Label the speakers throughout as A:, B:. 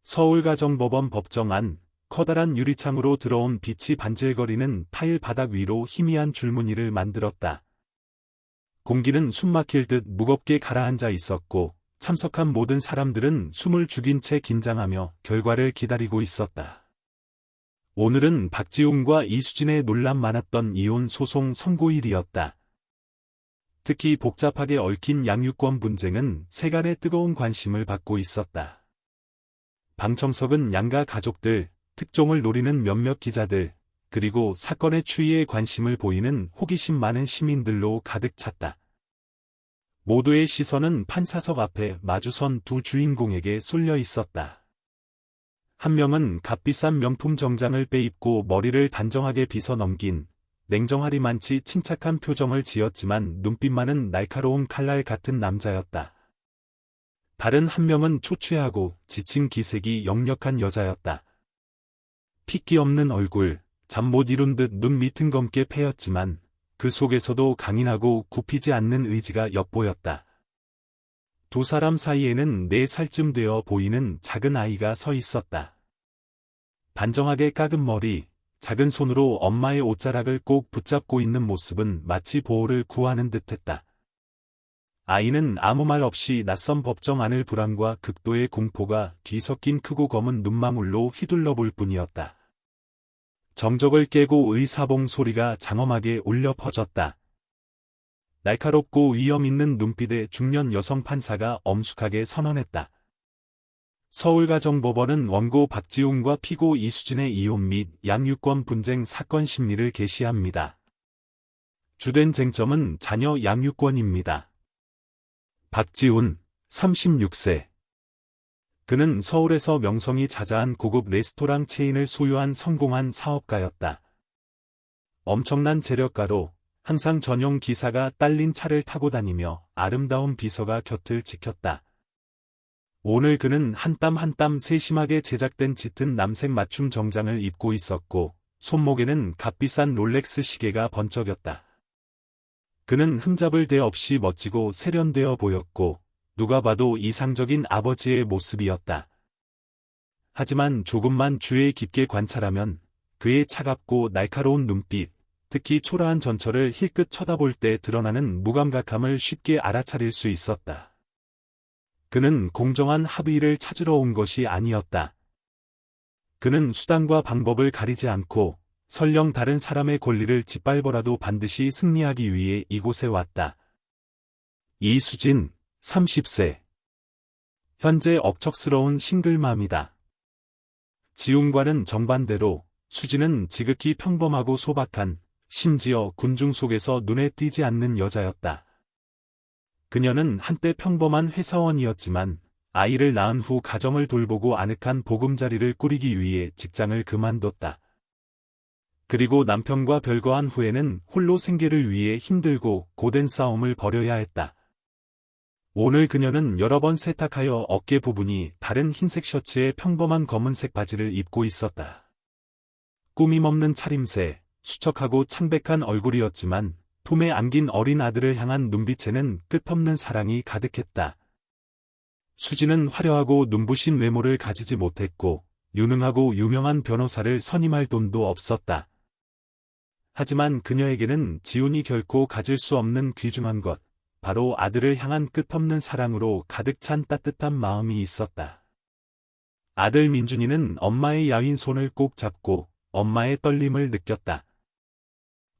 A: 서울가정법원 법정 안, 커다란 유리창으로 들어온 빛이 반질거리는 타일 바닥 위로 희미한 줄무늬를 만들었다. 공기는 숨막힐 듯 무겁게 가라앉아 있었고, 참석한 모든 사람들은 숨을 죽인 채 긴장하며 결과를 기다리고 있었다. 오늘은 박지훈과 이수진의 논란 많았던 이혼 소송 선고일이었다. 특히 복잡하게 얽힌 양육권 분쟁은 세간의 뜨거운 관심을 받고 있었다. 방청석은 양가 가족들, 특종을 노리는 몇몇 기자들, 그리고 사건의 추이에 관심을 보이는 호기심 많은 시민들로 가득 찼다. 모두의 시선은 판사석 앞에 마주선 두 주인공에게 쏠려 있었다. 한 명은 값비싼 명품 정장을 빼입고 머리를 단정하게 빗어 넘긴 냉정하리만치 침착한 표정을 지었지만 눈빛만은 날카로운 칼날 같은 남자였다. 다른 한 명은 초췌하고 지친 기색이 역력한 여자였다. 핏기 없는 얼굴, 잠 못 이룬 듯 눈 밑은 검게 패였지만 그 속에서도 강인하고 굽히지 않는 의지가 엿보였다. 두 사람 사이에는 4살쯤 되어 보이는 작은 아이가 서 있었다. 단정하게 깎은 머리, 작은 손으로 엄마의 옷자락을 꼭 붙잡고 있는 모습은 마치 보호를 구하는 듯했다. 아이는 아무 말 없이 낯선 법정 안을 불안과 극도의 공포가 뒤섞인 크고 검은 눈망울로 휘둘러 볼 뿐이었다. 정적을 깨고 의사봉 소리가 장엄하게 울려 퍼졌다. 날카롭고 위험 있는 눈빛의 중년 여성 판사가 엄숙하게 선언했다. 서울가정법원은 원고 박지훈과 피고 이수진의 이혼 및 양육권 분쟁 사건 심리를 개시합니다. 주된 쟁점은 자녀 양육권입니다. 박지훈, 36세. 그는 서울에서 명성이 자자한 고급 레스토랑 체인을 소유한 성공한 사업가였다. 엄청난 재력가로 항상 전용 기사가 딸린 차를 타고 다니며 아름다운 비서가 곁을 지켰다. 오늘 그는 한 땀 한 땀 세심하게 제작된 짙은 남색 맞춤 정장을 입고 있었고 손목에는 값비싼 롤렉스 시계가 번쩍였다. 그는 흠잡을 데 없이 멋지고 세련되어 보였고 누가 봐도 이상적인 아버지의 모습이었다. 하지만 조금만 주의 깊게 관찰하면 그의 차갑고 날카로운 눈빛, 특히 초라한 전철을 힐끗 쳐다볼 때 드러나는 무감각함을 쉽게 알아차릴 수 있었다. 그는 공정한 합의를 찾으러 온 것이 아니었다. 그는 수단과 방법을 가리지 않고 설령 다른 사람의 권리를 짓밟아라도 반드시 승리하기 위해 이곳에 왔다. 이수진, 30세. 현재 억척스러운 싱글맘이다. 지훈과는 정반대로 수진은 지극히 평범하고 소박한, 심지어 군중 속에서 눈에 띄지 않는 여자였다. 그녀는 한때 평범한 회사원이었지만 아이를 낳은 후 가정을 돌보고 아늑한 보금자리를 꾸리기 위해 직장을 그만뒀다. 그리고 남편과 별거한 후에는 홀로 생계를 위해 힘들고 고된 싸움을 벌여야 했다. 오늘 그녀는 여러 번 세탁하여 어깨 부분이 다른 흰색 셔츠에 평범한 검은색 바지를 입고 있었다. 꾸밈없는 차림새, 수척하고 창백한 얼굴이었지만 품에 안긴 어린 아들을 향한 눈빛에는 끝없는 사랑이 가득했다. 수진은 화려하고 눈부신 외모를 가지지 못했고 유능하고 유명한 변호사를 선임할 돈도 없었다. 하지만 그녀에게는 지훈이 결코 가질 수 없는 귀중한 것, 바로 아들을 향한 끝없는 사랑으로 가득 찬 따뜻한 마음이 있었다. 아들 민준이는 엄마의 야윈 손을 꼭 잡고 엄마의 떨림을 느꼈다.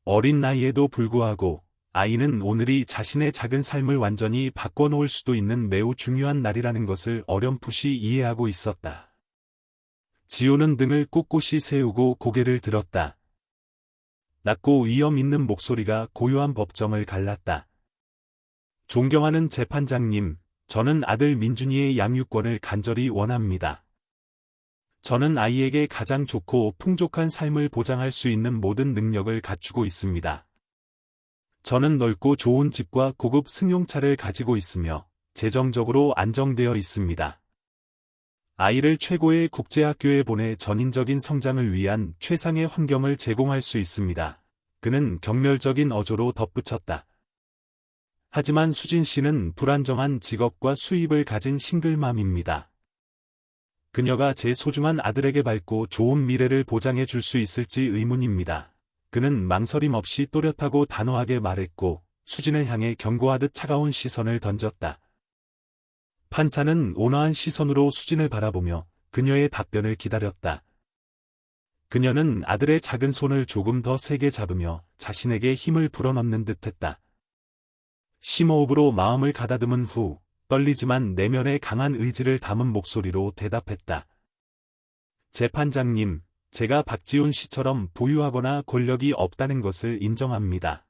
A: 어린 나이에도 불구하고 아이는 오늘이 자신의 작은 삶을 완전히 바꿔놓을 수도 있는 매우 중요한 날이라는 것을 어렴풋이 이해하고 있었다. 지훈은 등을 꼿꼿이 세우고 고개를 들었다. 낮고 위험 있는 목소리가 고요한 법정을 갈랐다. 존경하는 재판장님, 저는 아들 민준이의 양육권을 간절히 원합니다. 저는 아이에게 가장 좋고 풍족한 삶을 보장할 수 있는 모든 능력을 갖추고 있습니다. 저는 넓고 좋은 집과 고급 승용차를 가지고 있으며 재정적으로 안정되어 있습니다. 아이를 최고의 국제학교에 보내 전인적인 성장을 위한 최상의 환경을 제공할 수 있습니다. 그는 경멸적인 어조로 덧붙였다. 하지만 수진 씨는 불안정한 직업과 수입을 가진 싱글맘입니다. 그녀가 제 소중한 아들에게 밝고 좋은 미래를 보장해 줄 수 있을지 의문입니다. 그는 망설임 없이 또렷하고 단호하게 말했고 수진을 향해 경고하듯 차가운 시선을 던졌다. 판사는 온화한 시선으로 수진을 바라보며 그녀의 답변을 기다렸다. 그녀는 아들의 작은 손을 조금 더 세게 잡으며 자신에게 힘을 불어넣는 듯했다. 심호흡으로 마음을 가다듬은 후 떨리지만 내면에 강한 의지를 담은 목소리로 대답했다. 재판장님, 제가 박지훈 씨처럼 부유하거나 권력이 없다는 것을 인정합니다.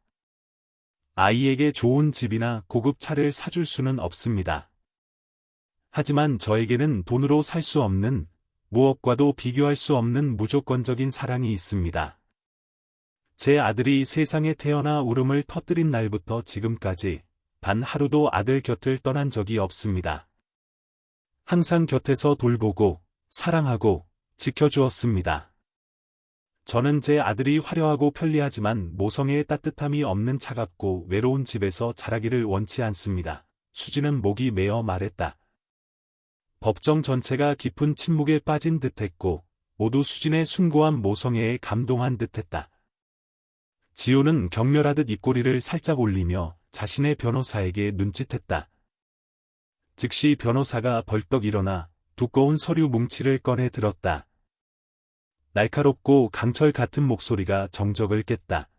A: 아이에게 좋은 집이나 고급 차를 사줄 수는 없습니다. 하지만 저에게는 돈으로 살 수 없는, 무엇과도 비교할 수 없는 무조건적인 사랑이 있습니다. 제 아들이 세상에 태어나 울음을 터뜨린 날부터 지금까지 단 하루도 아들 곁을 떠난 적이 없습니다. 항상 곁에서 돌보고, 사랑하고, 지켜주었습니다. 저는 제 아들이 화려하고 편리하지만 모성애의 따뜻함이 없는 차갑고 외로운 집에서 자라기를 원치 않습니다. 수진은 목이 메어 말했다. 법정 전체가 깊은 침묵에 빠진 듯했고 모두 수진의 숭고한 모성애에 감동한 듯했다. 지호는 경멸하듯 입꼬리를 살짝 올리며 자신의 변호사에게 눈짓했다. 즉시 변호사가 벌떡 일어나 두꺼운 서류 뭉치를 꺼내 들었다. 날카롭고 강철 같은 목소리가 정적을 깼다.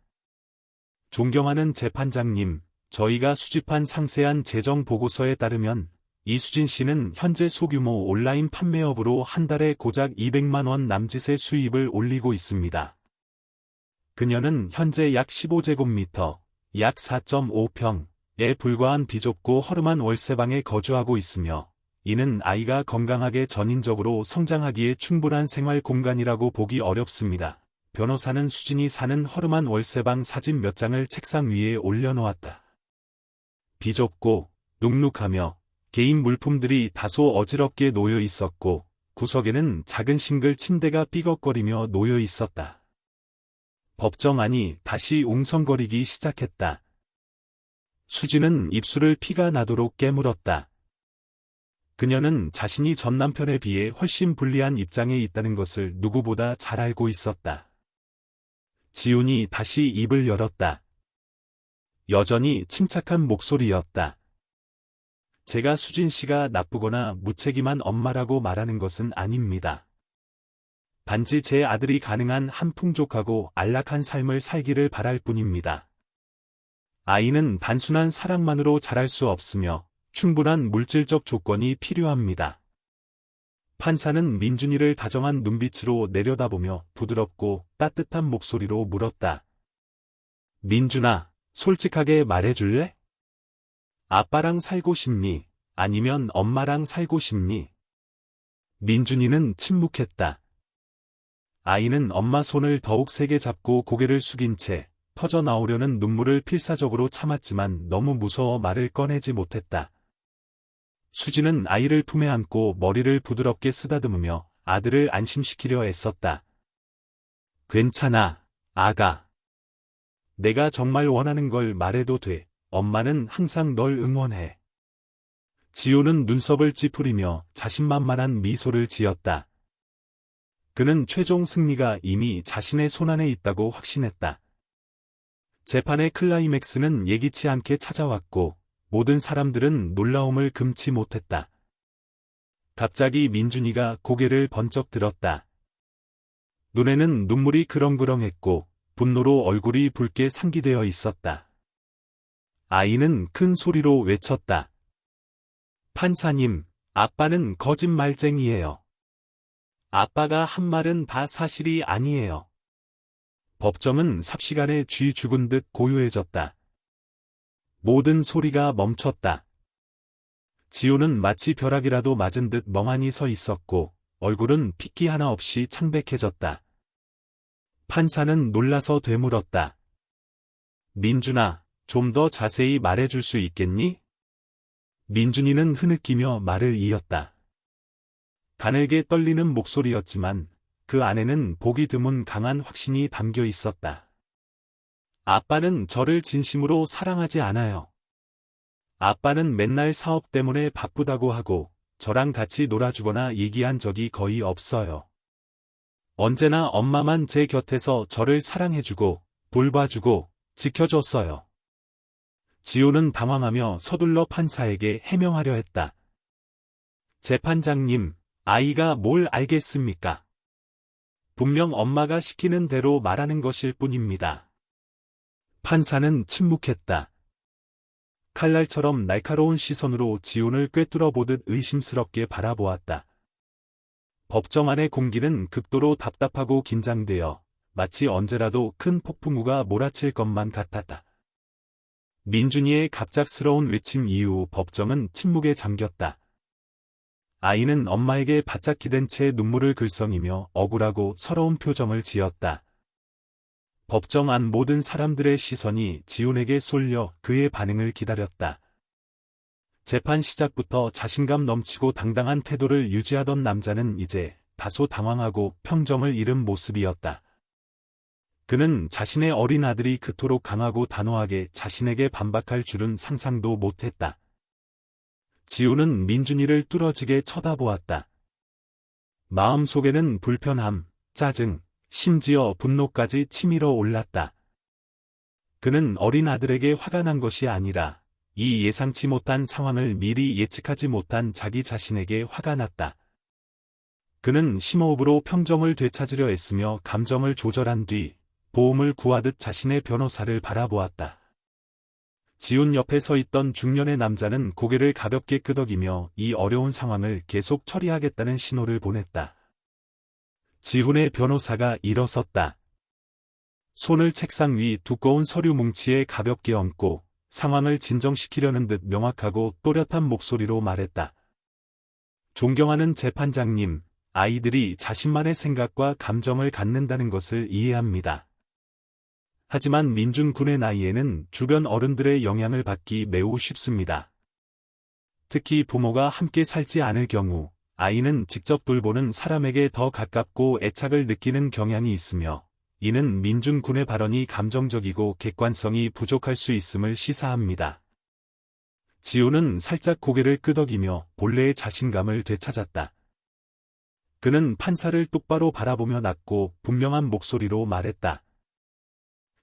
A: 존경하는 재판장님, 저희가 수집한 상세한 재정 보고서에 따르면 이수진 씨는 현재 소규모 온라인 판매업으로 한 달에 고작 200만 원 남짓의 수입을 올리고 있습니다. 그녀는 현재 약 15제곱미터, 약 4.5평에 불과한 비좁고 허름한 월세방에 거주하고 있으며 이는 아이가 건강하게 전인적으로 성장하기에 충분한 생활 공간이라고 보기 어렵습니다. 변호사는 수진이 사는 허름한 월세방 사진 몇 장을 책상 위에 올려놓았다. 비좁고 눅눅하며 개인 물품들이 다소 어지럽게 놓여 있었고 구석에는 작은 싱글 침대가 삐걱거리며 놓여 있었다. 법정 안이 다시 웅성거리기 시작했다. 수진은 입술을 피가 나도록 깨물었다. 그녀는 자신이 전 남편에 비해 훨씬 불리한 입장에 있다는 것을 누구보다 잘 알고 있었다. 지훈이 다시 입을 열었다. 여전히 침착한 목소리였다. 제가 수진 씨가 나쁘거나 무책임한 엄마라고 말하는 것은 아닙니다. 단지 제 아들이 가능한 한 풍족하고 안락한 삶을 살기를 바랄 뿐입니다. 아이는 단순한 사랑만으로 자랄 수 없으며 충분한 물질적 조건이 필요합니다. 판사는 민준이를 다정한 눈빛으로 내려다보며 부드럽고 따뜻한 목소리로 물었다. 민준아, 솔직하게 말해줄래? 아빠랑 살고 싶니? 아니면 엄마랑 살고 싶니? 민준이는 침묵했다. 아이는 엄마 손을 더욱 세게 잡고 고개를 숙인 채 터져나오려는 눈물을 필사적으로 참았지만 너무 무서워 말을 꺼내지 못했다. 수진은 아이를 품에 안고 머리를 부드럽게 쓰다듬으며 아들을 안심시키려 애썼다. 괜찮아, 아가. 내가 정말 원하는 걸 말해도 돼. 엄마는 항상 널 응원해. 지호는 눈썹을 찌푸리며 자신만만한 미소를 지었다. 그는 최종 승리가 이미 자신의 손안에 있다고 확신했다. 재판의 클라이맥스는 예기치 않게 찾아왔고 모든 사람들은 놀라움을 금치 못했다. 갑자기 민준이가 고개를 번쩍 들었다. 눈에는 눈물이 그렁그렁했고 분노로 얼굴이 붉게 상기되어 있었다. 아이는 큰 소리로 외쳤다. 판사님, 아빠는 거짓말쟁이에요. 아빠가 한 말은 다 사실이 아니에요. 법정은 삽시간에 쥐 죽은 듯 고요해졌다. 모든 소리가 멈췄다. 지호는 마치 벼락이라도 맞은 듯 멍하니 서 있었고 얼굴은 핏기 하나 없이 창백해졌다. 판사는 놀라서 되물었다. 민준아, 좀 더 자세히 말해줄 수 있겠니? 민준이는 흐느끼며 말을 이었다. 가늘게 떨리는 목소리였지만 그 안에는 보기 드문 강한 확신이 담겨 있었다. 아빠는 저를 진심으로 사랑하지 않아요. 아빠는 맨날 사업 때문에 바쁘다고 하고 저랑 같이 놀아주거나 얘기한 적이 거의 없어요. 언제나 엄마만 제 곁에서 저를 사랑해주고, 돌봐주고, 지켜줬어요. 지우는 당황하며 서둘러 판사에게 해명하려 했다. 재판장님, 아이가 뭘 알겠습니까? 분명 엄마가 시키는 대로 말하는 것일 뿐입니다. 판사는 침묵했다. 칼날처럼 날카로운 시선으로 지훈을 꿰뚫어 보듯 의심스럽게 바라보았다. 법정 안의 공기는 극도로 답답하고 긴장되어 마치 언제라도 큰 폭풍우가 몰아칠 것만 같았다. 민준이의 갑작스러운 외침 이후 법정은 침묵에 잠겼다. 아이는 엄마에게 바짝 기댄 채 눈물을 글썽이며 억울하고 서러운 표정을 지었다. 법정 안 모든 사람들의 시선이 지훈에게 쏠려 그의 반응을 기다렸다. 재판 시작부터 자신감 넘치고 당당한 태도를 유지하던 남자는 이제 다소 당황하고 평정을 잃은 모습이었다. 그는 자신의 어린 아들이 그토록 강하고 단호하게 자신에게 반박할 줄은 상상도 못했다. 지훈은 민준이를 뚫어지게 쳐다보았다. 마음속에는 불편함, 짜증, 심지어 분노까지 치밀어 올랐다. 그는 어린 아들에게 화가 난 것이 아니라 이 예상치 못한 상황을 미리 예측하지 못한 자기 자신에게 화가 났다. 그는 심호흡으로 평정을 되찾으려 애쓰며 감정을 조절한 뒤 보험을 구하듯 자신의 변호사를 바라보았다. 지훈 옆에 서 있던 중년의 남자는 고개를 가볍게 끄덕이며 이 어려운 상황을 계속 처리하겠다는 신호를 보냈다. 지훈의 변호사가 일어섰다. 손을 책상 위 두꺼운 서류 뭉치에 가볍게 얹고 상황을 진정시키려는 듯 명확하고 또렷한 목소리로 말했다. 존경하는 재판장님, 아이들이 자신만의 생각과 감정을 갖는다는 것을 이해합니다. 하지만 민준 군의 나이에는 주변 어른들의 영향을 받기 매우 쉽습니다. 특히 부모가 함께 살지 않을 경우 아이는 직접 돌보는 사람에게 더 가깝고 애착을 느끼는 경향이 있으며 이는 민준 군의 발언이 감정적이고 객관성이 부족할 수 있음을 시사합니다. 지훈은 살짝 고개를 끄덕이며 본래의 자신감을 되찾았다. 그는 판사를 똑바로 바라보며 낮고 분명한 목소리로 말했다.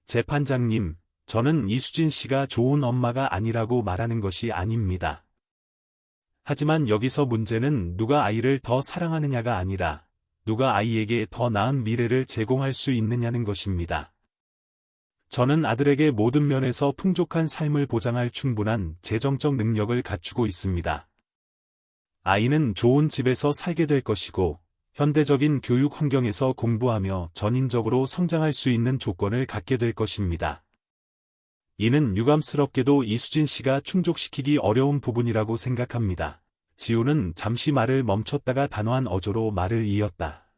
A: 재판장님, 저는 이수진 씨가 좋은 엄마가 아니라고 말하는 것이 아닙니다. 하지만 여기서 문제는 누가 아이를 더 사랑하느냐가 아니라 누가 아이에게 더 나은 미래를 제공할 수 있느냐는 것입니다. 저는 아들에게 모든 면에서 풍족한 삶을 보장할 충분한 재정적 능력을 갖추고 있습니다. 아이는 좋은 집에서 살게 될 것이고 현대적인 교육 환경에서 공부하며 전인적으로 성장할 수 있는 조건을 갖게 될 것입니다. 이는 유감스럽게도 이수진 씨가 충족시키기 어려운 부분이라고 생각합니다. 지훈은 잠시 말을 멈췄다가 단호한 어조로 말을 이었다.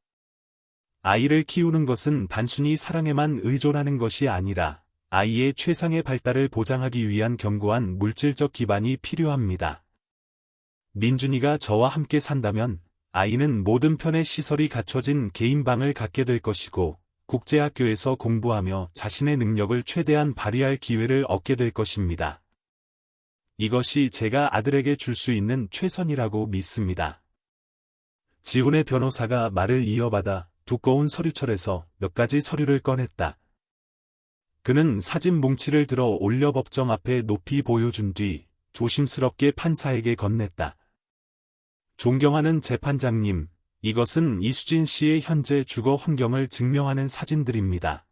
A: 아이를 키우는 것은 단순히 사랑에만 의존하는 것이 아니라 아이의 최상의 발달을 보장하기 위한 견고한 물질적 기반이 필요합니다. 민준이가 저와 함께 산다면 아이는 모든 편의 시설이 갖춰진 개인 방을 갖게 될 것이고 국제학교에서 공부하며 자신의 능력을 최대한 발휘할 기회를 얻게 될 것입니다. 이것이 제가 아들에게 줄 수 있는 최선이라고 믿습니다. 지훈의 변호사가 말을 이어받아 두꺼운 서류철에서 몇 가지 서류를 꺼냈다. 그는 사진 뭉치를 들어 올려 법정 앞에 높이 보여준 뒤 조심스럽게 판사에게 건넸다. 존경하는 재판장님, 이것은 이수진 씨의 현재 주거 환경을 증명하는 사진들입니다.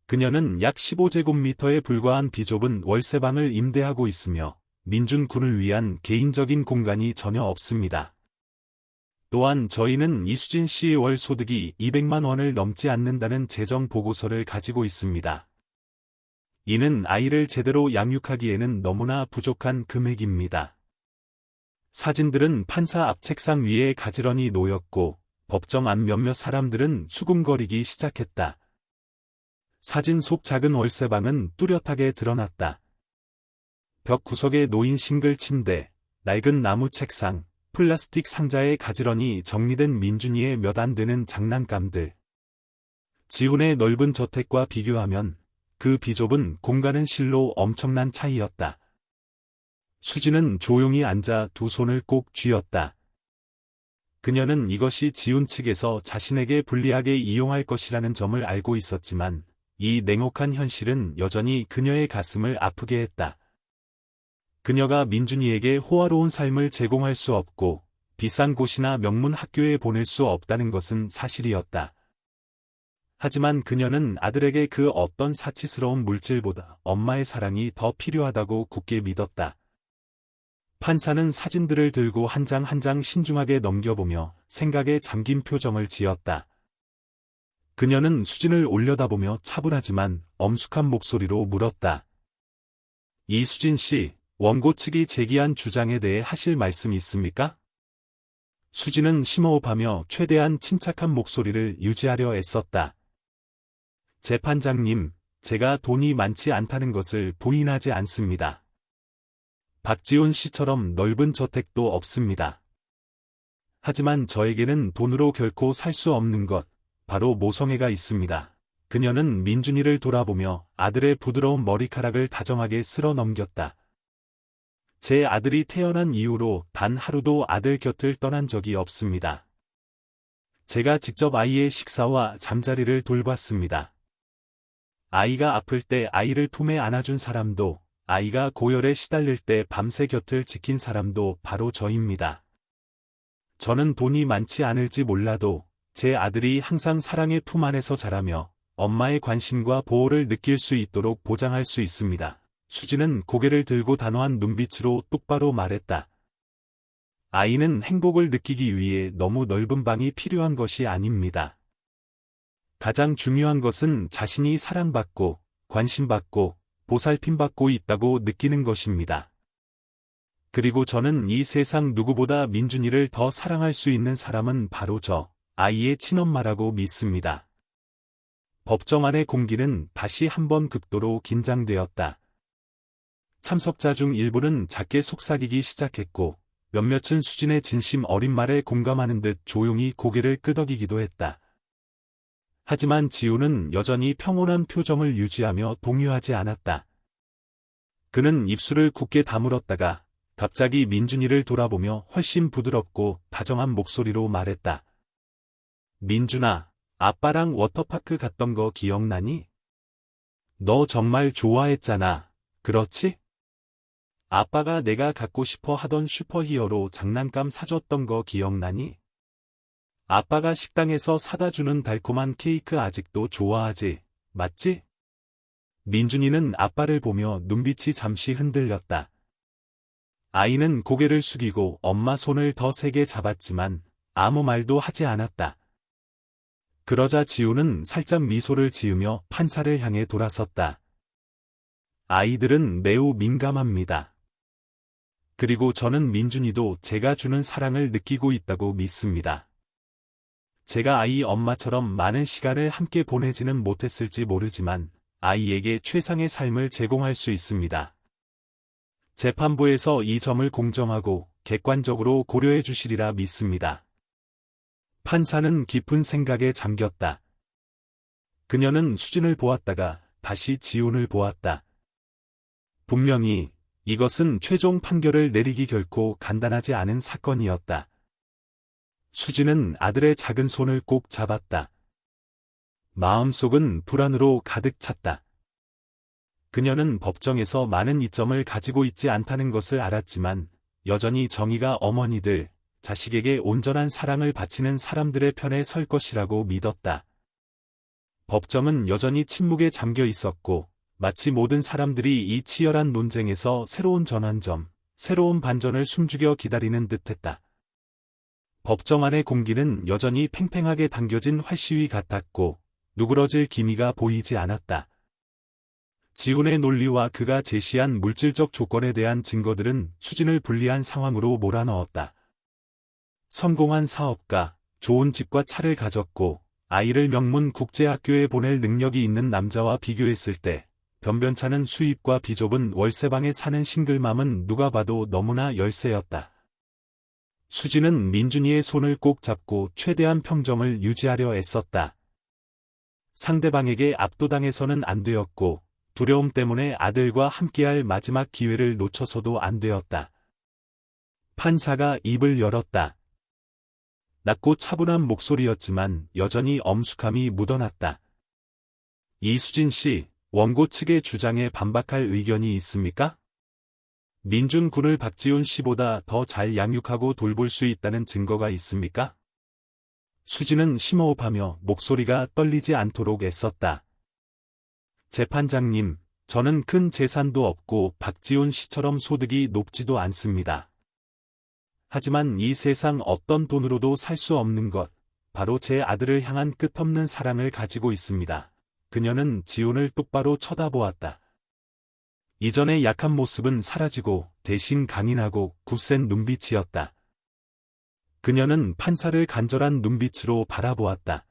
A: 그녀는 약 15제곱미터에 불과한 비좁은 월세방을 임대하고 있으며 민준 군을 위한 개인적인 공간이 전혀 없습니다. 또한 저희는 이수진 씨의 월 소득이 200만 원을 넘지 않는다는 재정 보고서를 가지고 있습니다. 이는 아이를 제대로 양육하기에는 너무나 부족한 금액입니다. 사진들은 판사 앞 책상 위에 가지런히 놓였고 법정 안 몇몇 사람들은 수군거리기 시작했다. 사진 속 작은 월세방은 뚜렷하게 드러났다. 벽 구석에 놓인 싱글 침대, 낡은 나무 책상, 플라스틱 상자에 가지런히 정리된 민준이의 몇 안 되는 장난감들. 지훈의 넓은 저택과 비교하면 그 비좁은 공간은 실로 엄청난 차이였다. 수지는 조용히 앉아 두 손을 꼭 쥐었다. 그녀는 이것이 지훈 측에서 자신에게 불리하게 이용할 것이라는 점을 알고 있었지만 이 냉혹한 현실은 여전히 그녀의 가슴을 아프게 했다. 그녀가 민준이에게 호화로운 삶을 제공할 수 없고 비싼 곳이나 명문 학교에 보낼 수 없다는 것은 사실이었다. 하지만 그녀는 아들에게 그 어떤 사치스러운 물질보다 엄마의 사랑이 더 필요하다고 굳게 믿었다. 판사는 사진들을 들고 한 장 한 장 신중하게 넘겨보며 생각에 잠긴 표정을 지었다. 그녀는 수진을 올려다보며 차분하지만 엄숙한 목소리로 물었다. 이수진 씨, 원고 측이 제기한 주장에 대해 하실 말씀 있습니까? 수진은 심호흡하며 최대한 침착한 목소리를 유지하려 애썼다. 재판장님, 제가 돈이 많지 않다는 것을 부인하지 않습니다. 박지훈 씨처럼 넓은 저택도 없습니다. 하지만 저에게는 돈으로 결코 살 수 없는 것, 바로 모성애가 있습니다. 그녀는 민준이를 돌아보며 아들의 부드러운 머리카락을 다정하게 쓸어 넘겼다. 제 아들이 태어난 이후로 단 하루도 아들 곁을 떠난 적이 없습니다. 제가 직접 아이의 식사와 잠자리를 돌봤습니다. 아이가 아플 때 아이를 품에 안아준 사람도, 아이가 고열에 시달릴 때 밤새 곁을 지킨 사람도 바로 저입니다. 저는 돈이 많지 않을지 몰라도 제 아들이 항상 사랑의 품 안에서 자라며 엄마의 관심과 보호를 느낄 수 있도록 보장할 수 있습니다. 수지는 고개를 들고 단호한 눈빛으로 똑바로 말했다. 아이는 행복을 느끼기 위해 너무 넓은 방이 필요한 것이 아닙니다. 가장 중요한 것은 자신이 사랑받고 관심받고 보살핌받고 있다고 느끼는 것입니다. 그리고 저는 이 세상 누구보다 민준이를 더 사랑할 수 있는 사람은 바로 저, 아이의 친엄마라고 믿습니다. 법정 안의 공기는 다시 한번 극도로 긴장되었다. 참석자 중 일부는 작게 속삭이기 시작했고 몇몇은 수진의 진심 어린 말에 공감하는 듯 조용히 고개를 끄덕이기도 했다. 하지만 지우는 여전히 평온한 표정을 유지하며 동요하지 않았다. 그는 입술을 굳게 다물었다가 갑자기 민준이를 돌아보며 훨씬 부드럽고 다정한 목소리로 말했다. 민준아, 아빠랑 워터파크 갔던 거 기억나니? 너 정말 좋아했잖아, 그렇지? 아빠가 내가 갖고 싶어 하던 슈퍼히어로 장난감 사줬던 거 기억나니? 아빠가 식당에서 사다 주는 달콤한 케이크 아직도 좋아하지, 맞지? 민준이는 아빠를 보며 눈빛이 잠시 흔들렸다. 아이는 고개를 숙이고 엄마 손을 더 세게 잡았지만 아무 말도 하지 않았다. 그러자 지우는 살짝 미소를 지으며 판사를 향해 돌아섰다. 아이들은 매우 민감합니다. 그리고 저는 민준이도 제가 주는 사랑을 느끼고 있다고 믿습니다. 제가 아이 엄마처럼 많은 시간을 함께 보내지는 못했을지 모르지만 아이에게 최상의 삶을 제공할 수 있습니다. 재판부에서 이 점을 공정하고 객관적으로 고려해 주시리라 믿습니다. 판사는 깊은 생각에 잠겼다. 그녀는 수진을 보았다가 다시 지훈을 보았다. 분명히 이것은 최종 판결을 내리기 결코 간단하지 않은 사건이었다. 수진은 아들의 작은 손을 꼭 잡았다. 마음속은 불안으로 가득 찼다. 그녀는 법정에서 많은 이점을 가지고 있지 않다는 것을 알았지만 여전히 정의가 어머니들, 자식에게 온전한 사랑을 바치는 사람들의 편에 설 것이라고 믿었다. 법정은 여전히 침묵에 잠겨 있었고 마치 모든 사람들이 이 치열한 논쟁에서 새로운 전환점, 새로운 반전을 숨죽여 기다리는 듯했다. 법정 안의 공기는 여전히 팽팽하게 당겨진 활시위 같았고 누그러질 기미가 보이지 않았다. 지훈의 논리와 그가 제시한 물질적 조건에 대한 증거들은 수진을 불리한 상황으로 몰아넣었다. 성공한 사업가, 좋은 집과 차를 가졌고 아이를 명문 국제학교에 보낼 능력이 있는 남자와 비교했을 때 변변찮은 수입과 비좁은 월세방에 사는 싱글맘은 누가 봐도 너무나 열세였다. 수진은 민준이의 손을 꼭 잡고 최대한 평정을 유지하려 애썼다. 상대방에게 압도당해서는 안 되었고 두려움 때문에 아들과 함께할 마지막 기회를 놓쳐서도 안 되었다. 판사가 입을 열었다. 낮고 차분한 목소리였지만 여전히 엄숙함이 묻어났다. 이수진 씨, 원고 측의 주장에 반박할 의견이 있습니까? 민준 군을 박지훈 씨보다 더 잘 양육하고 돌볼 수 있다는 증거가 있습니까? 수진은 심호흡하며 목소리가 떨리지 않도록 애썼다. 재판장님, 저는 큰 재산도 없고 박지훈 씨처럼 소득이 높지도 않습니다. 하지만 이 세상 어떤 돈으로도 살 수 없는 것, 바로 제 아들을 향한 끝없는 사랑을 가지고 있습니다. 그녀는 지훈을 똑바로 쳐다보았다. 이전의 약한 모습은 사라지고 대신 강인하고 굳센 눈빛이었다. 그녀는 판사를 간절한 눈빛으로 바라보았다.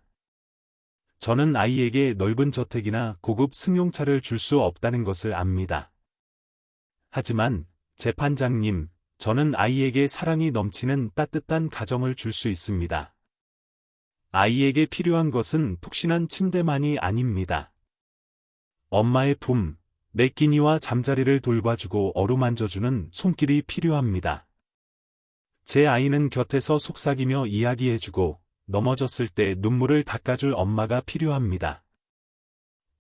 A: 저는 아이에게 넓은 저택이나 고급 승용차를 줄 수 없다는 것을 압니다. 하지만 재판장님, 저는 아이에게 사랑이 넘치는 따뜻한 가정을 줄 수 있습니다. 아이에게 필요한 것은 푹신한 침대만이 아닙니다. 엄마의 품, 내 끼니와 잠자리를 돌봐주고 어루만져주는 손길이 필요합니다. 제 아이는 곁에서 속삭이며 이야기해주고 넘어졌을 때 눈물을 닦아줄 엄마가 필요합니다.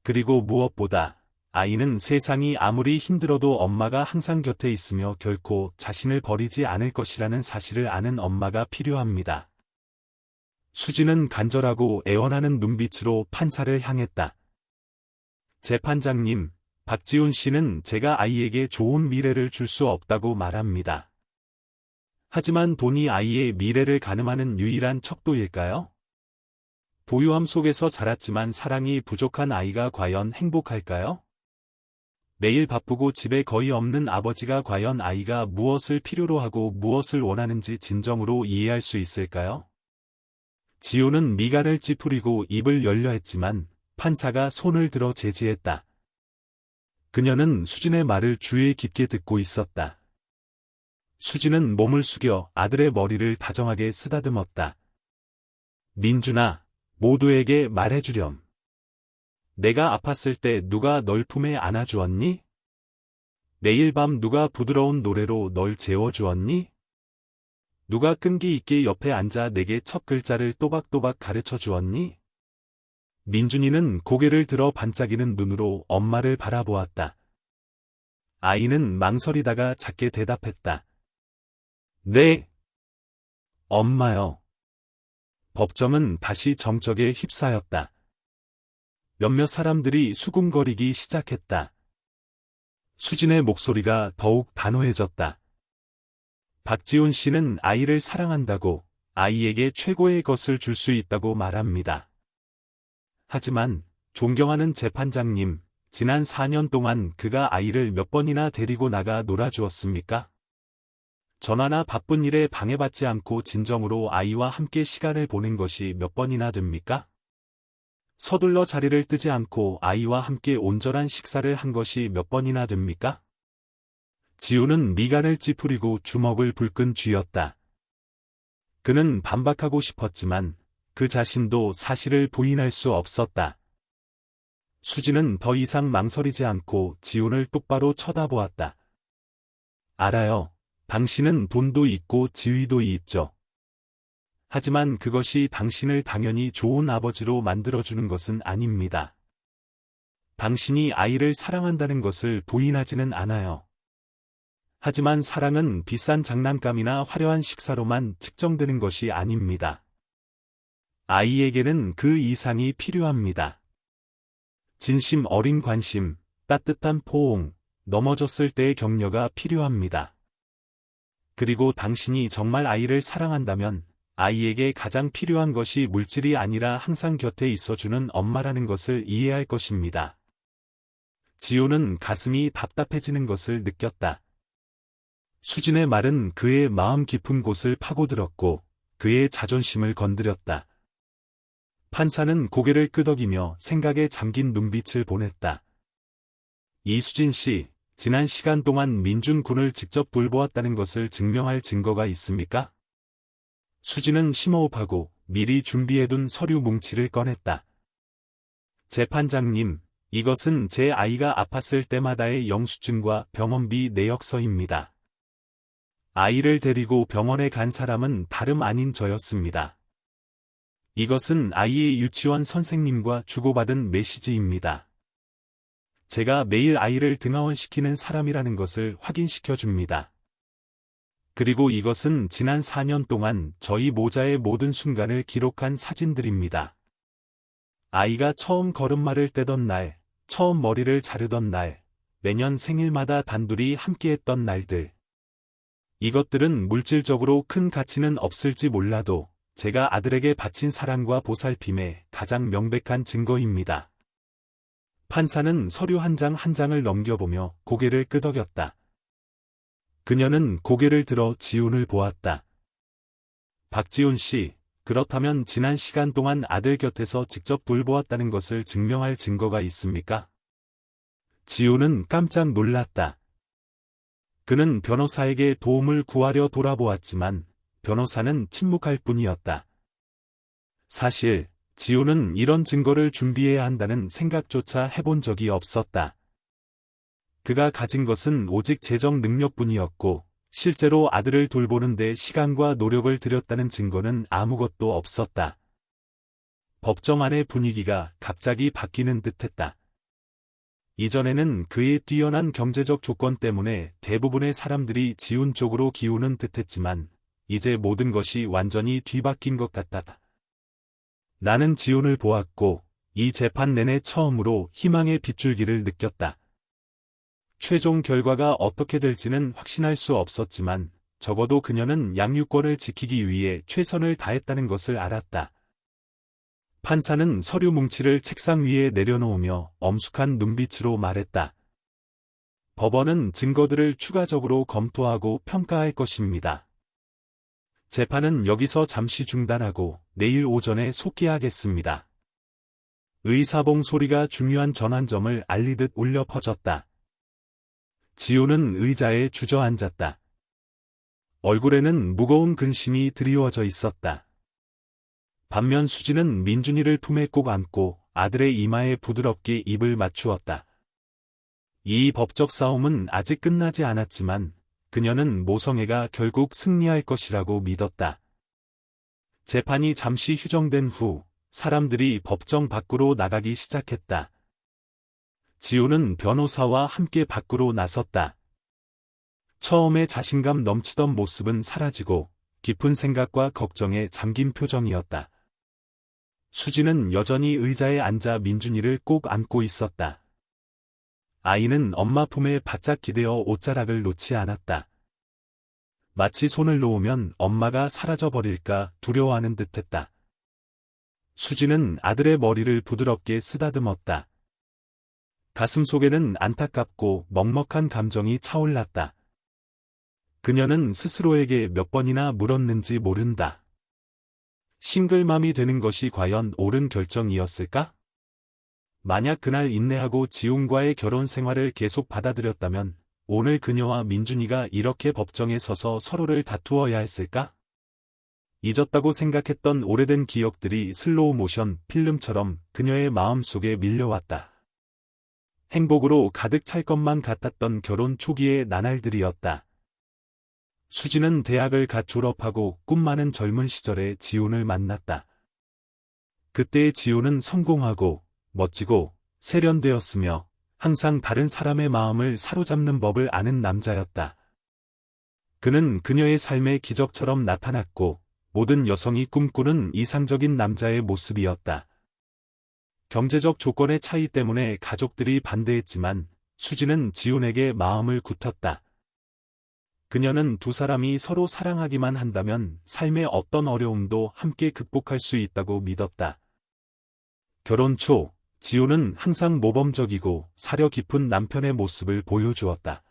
A: 그리고 무엇보다 아이는 세상이 아무리 힘들어도 엄마가 항상 곁에 있으며 결코 자신을 버리지 않을 것이라는 사실을 아는 엄마가 필요합니다. 수진은 간절하고 애원하는 눈빛으로 판사를 향했다. 재판장님, 박지훈 씨는 제가 아이에게 좋은 미래를 줄 수 없다고 말합니다. 하지만 돈이 아이의 미래를 가늠하는 유일한 척도일까요? 부유함 속에서 자랐지만 사랑이 부족한 아이가 과연 행복할까요? 매일 바쁘고 집에 거의 없는 아버지가 과연 아이가 무엇을 필요로 하고 무엇을 원하는지 진정으로 이해할 수 있을까요? 지훈은 미간을 찌푸리고 입을 열려 했지만 판사가 손을 들어 제지했다. 그녀는 수진의 말을 주의 깊게 듣고 있었다. 수진은 몸을 숙여 아들의 머리를 다정하게 쓰다듬었다. 민준아, 모두에게 말해주렴. 내가 아팠을 때 누가 널 품에 안아주었니? 매일 밤 누가 부드러운 노래로 널 재워주었니? 누가 끈기 있게 옆에 앉아 내게 첫 글자를 또박또박 가르쳐 주었니? 민준이는 고개를 들어 반짝이는 눈으로 엄마를 바라보았다. 아이는 망설이다가 작게 대답했다. 네. 엄마요. 법정은 다시 정적에 휩싸였다. 몇몇 사람들이 수군거리기 시작했다. 수진의 목소리가 더욱 단호해졌다. 박지훈 씨는 아이를 사랑한다고 아이에게 최고의 것을 줄 수 있다고 말합니다. 하지만 존경하는 재판장님, 지난 4년 동안 그가 아이를 몇 번이나 데리고 나가 놀아주었습니까? 전화나 바쁜 일에 방해받지 않고 진정으로 아이와 함께 시간을 보낸 것이 몇 번이나 됩니까? 서둘러 자리를 뜨지 않고 아이와 함께 온전한 식사를 한 것이 몇 번이나 됩니까? 지훈은 미간을 찌푸리고 주먹을 불끈 쥐었다. 그는 반박하고 싶었지만 그 자신도 사실을 부인할 수 없었다. 수진은 더 이상 망설이지 않고 지훈을 똑바로 쳐다보았다. 알아요. 당신은 돈도 있고 지위도 있죠. 하지만 그것이 당신을 당연히 좋은 아버지로 만들어주는 것은 아닙니다. 당신이 아이를 사랑한다는 것을 부인하지는 않아요. 하지만 사랑은 비싼 장난감이나 화려한 식사로만 측정되는 것이 아닙니다. 아이에게는 그 이상이 필요합니다. 진심 어린 관심, 따뜻한 포옹, 넘어졌을 때의 격려가 필요합니다. 그리고 당신이 정말 아이를 사랑한다면 아이에게 가장 필요한 것이 물질이 아니라 항상 곁에 있어주는 엄마라는 것을 이해할 것입니다. 지호는 가슴이 답답해지는 것을 느꼈다. 수진의 말은 그의 마음 깊은 곳을 파고들었고 그의 자존심을 건드렸다. 판사는 고개를 끄덕이며 생각에 잠긴 눈빛을 보냈다. 이수진 씨, 지난 시간 동안 민준 군을 직접 돌보았다는 것을 증명할 증거가 있습니까? 수진은 심호흡하고 미리 준비해둔 서류 뭉치를 꺼냈다. 재판장님, 이것은 제 아이가 아팠을 때마다의 영수증과 병원비 내역서입니다. 아이를 데리고 병원에 간 사람은 다름 아닌 저였습니다. 이것은 아이의 유치원 선생님과 주고받은 메시지입니다. 제가 매일 아이를 등하원시키는 사람이라는 것을 확인시켜 줍니다. 그리고 이것은 지난 4년 동안 저희 모자의 모든 순간을 기록한 사진들입니다. 아이가 처음 걸음마를 떼던 날, 처음 머리를 자르던 날, 매년 생일마다 단둘이 함께했던 날들. 이것들은 물질적으로 큰 가치는 없을지 몰라도 제가 아들에게 바친 사랑과 보살핌의 가장 명백한 증거입니다. 판사는 서류 한 장 한 장을 넘겨보며 고개를 끄덕였다. 그녀는 고개를 들어 지훈을 보았다. 박지훈 씨, 그렇다면 지난 시간 동안 아들 곁에서 직접 돌보았다는 것을 증명할 증거가 있습니까? 지훈은 깜짝 놀랐다. 그는 변호사에게 도움을 구하려 돌아보았지만 변호사는 침묵할 뿐이었다. 사실 지훈은 이런 증거를 준비해야 한다는 생각조차 해본 적이 없었다. 그가 가진 것은 오직 재정 능력뿐이었고 실제로 아들을 돌보는 데 시간과 노력을 들였다는 증거는 아무것도 없었다. 법정 안의 분위기가 갑자기 바뀌는 듯했다. 이전에는 그의 뛰어난 경제적 조건 때문에 대부분의 사람들이 지훈 쪽으로 기우는 듯했지만 이제 모든 것이 완전히 뒤바뀐 것 같다. 나는 지훈을 보았고 이 재판 내내 처음으로 희망의 빗줄기를 느꼈다. 최종 결과가 어떻게 될지는 확신할 수 없었지만 적어도 그녀는 양육권을 지키기 위해 최선을 다했다는 것을 알았다. 판사는 서류 뭉치를 책상 위에 내려놓으며 엄숙한 눈빛으로 말했다. 법원은 증거들을 추가적으로 검토하고 평가할 것입니다. 재판은 여기서 잠시 중단하고 내일 오전에 속기하겠습니다. 의사봉 소리가 중요한 전환점을 알리듯 울려 퍼졌다. 지훈은 의자에 주저앉았다. 얼굴에는 무거운 근심이 드리워져 있었다. 반면 수지는 민준이를 품에 꼭 안고 아들의 이마에 부드럽게 입을 맞추었다. 이 법적 싸움은 아직 끝나지 않았지만 그녀는 모성애가 결국 승리할 것이라고 믿었다. 재판이 잠시 휴정된 후 사람들이 법정 밖으로 나가기 시작했다. 지훈은 변호사와 함께 밖으로 나섰다. 처음에 자신감 넘치던 모습은 사라지고 깊은 생각과 걱정에 잠긴 표정이었다. 수지는 여전히 의자에 앉아 민준이를 꼭 안고 있었다. 아이는 엄마 품에 바짝 기대어 옷자락을 놓지 않았다. 마치 손을 놓으면 엄마가 사라져버릴까 두려워하는 듯했다. 수지는 아들의 머리를 부드럽게 쓰다듬었다. 가슴 속에는 안타깝고 먹먹한 감정이 차올랐다. 그녀는 스스로에게 몇 번이나 물었는지 모른다. 싱글맘이 되는 것이 과연 옳은 결정이었을까? 만약 그날 인내하고 지훈과의 결혼 생활을 계속 받아들였다면 오늘 그녀와 민준이가 이렇게 법정에 서서 서로를 다투어야 했을까? 잊었다고 생각했던 오래된 기억들이 슬로우 모션 필름처럼 그녀의 마음속에 밀려왔다. 행복으로 가득 찰 것만 같았던 결혼 초기의 나날들이었다. 수지는 대학을 갓 졸업하고 꿈 많은 젊은 시절에 지훈을 만났다. 그때의 지훈은 성공하고 멋지고 세련되었으며 항상 다른 사람의 마음을 사로잡는 법을 아는 남자였다. 그는 그녀의 삶의 기적처럼 나타났고 모든 여성이 꿈꾸는 이상적인 남자의 모습이었다. 경제적 조건의 차이 때문에 가족들이 반대했지만 수지는 지훈에게 마음을 굳혔다. 그녀는 두 사람이 서로 사랑하기만 한다면 삶의 어떤 어려움도 함께 극복할 수 있다고 믿었다. 결혼 초, 지훈은 항상 모범적이고 사려 깊은 남편의 모습을 보여주었다.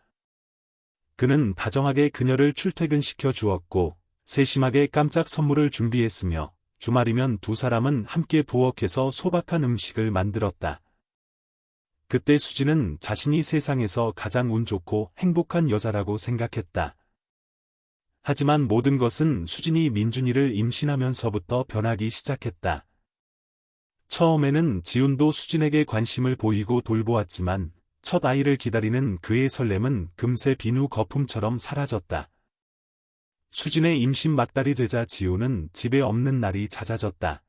A: 그는 다정하게 그녀를 출퇴근시켜 주었고 세심하게 깜짝 선물을 준비했으며 주말이면 두 사람은 함께 부엌에서 소박한 음식을 만들었다. 그때 수지는 자신이 세상에서 가장 운 좋고 행복한 여자라고 생각했다. 하지만 모든 것은 수진이 민준이를 임신하면서부터 변하기 시작했다. 처음에는 지훈도 수진에게 관심을 보이고 돌보았지만 첫 아이를 기다리는 그의 설렘은 금세 비누 거품처럼 사라졌다. 수진의 임신 막달이 되자 지훈은 집에 없는 날이 잦아졌다.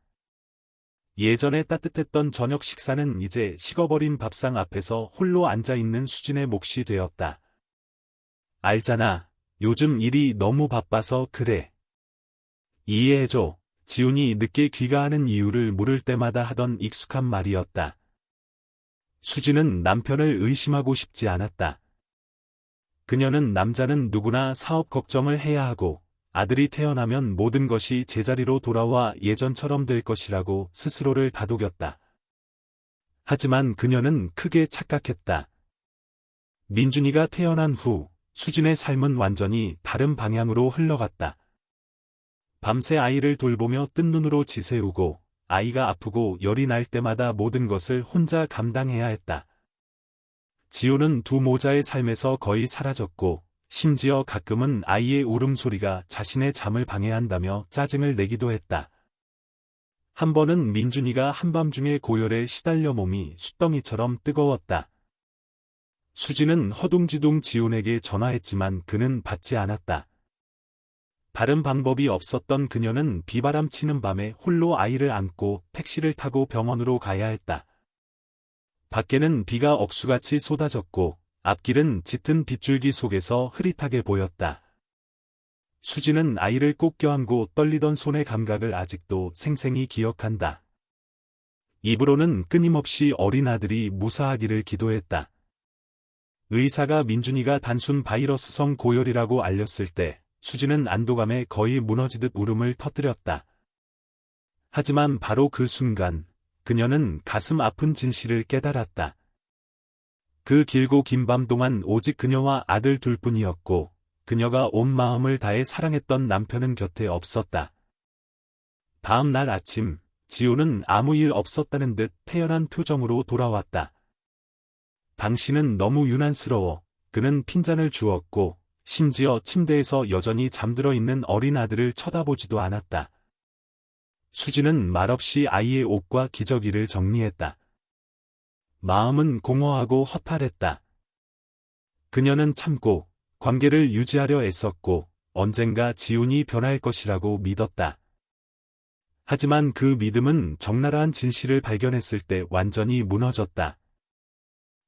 A: 예전에 따뜻했던 저녁 식사는 이제 식어버린 밥상 앞에서 홀로 앉아있는 수진의 몫이 되었다. 알잖아. 요즘 일이 너무 바빠서 그래. 이해해줘. 지훈이 늦게 귀가하는 이유를 물을 때마다 하던 익숙한 말이었다. 수진은 남편을 의심하고 싶지 않았다. 그녀는 남자는 누구나 사업 걱정을 해야 하고 아들이 태어나면 모든 것이 제자리로 돌아와 예전처럼 될 것이라고 스스로를 다독였다. 하지만 그녀는 크게 착각했다. 민준이가 태어난 후 수진의 삶은 완전히 다른 방향으로 흘러갔다. 밤새 아이를 돌보며 뜬 눈으로 지새우고 아이가 아프고 열이 날 때마다 모든 것을 혼자 감당해야 했다. 지호는 두 모자의 삶에서 거의 사라졌고 심지어 가끔은 아이의 울음소리가 자신의 잠을 방해한다며 짜증을 내기도 했다. 한 번은 민준이가 한밤중에 고열에 시달려 몸이 숯덩이처럼 뜨거웠다. 수지는 허둥지둥 지훈에게 전화했지만 그는 받지 않았다. 다른 방법이 없었던 그녀는 비바람 치는 밤에 홀로 아이를 안고 택시를 타고 병원으로 가야 했다. 밖에는 비가 억수같이 쏟아졌고 앞길은 짙은 빗줄기 속에서 흐릿하게 보였다. 수지는 아이를 꼭 껴안고 떨리던 손의 감각을 아직도 생생히 기억한다. 입으로는 끊임없이 어린 아들이 무사하기를 기도했다. 의사가 민준이가 단순 바이러스성 고열이라고 알렸을 때 수지는 안도감에 거의 무너지듯 울음을 터뜨렸다. 하지만 바로 그 순간 그녀는 가슴 아픈 진실을 깨달았다. 그 길고 긴 밤 동안 오직 그녀와 아들 둘뿐이었고 그녀가 온 마음을 다해 사랑했던 남편은 곁에 없었다. 다음 날 아침 지호는 아무 일 없었다는 듯 태연한 표정으로 돌아왔다. 당신은 너무 유난스러워. 그는 핀잔을 주었고 심지어 침대에서 여전히 잠들어 있는 어린 아들을 쳐다보지도 않았다. 수지는 말없이 아이의 옷과 기저귀를 정리했다. 마음은 공허하고 허탈했다. 그녀는 참고 관계를 유지하려 애썼고 언젠가 지훈이 변할 것이라고 믿었다. 하지만 그 믿음은 적나라한 진실을 발견했을 때 완전히 무너졌다.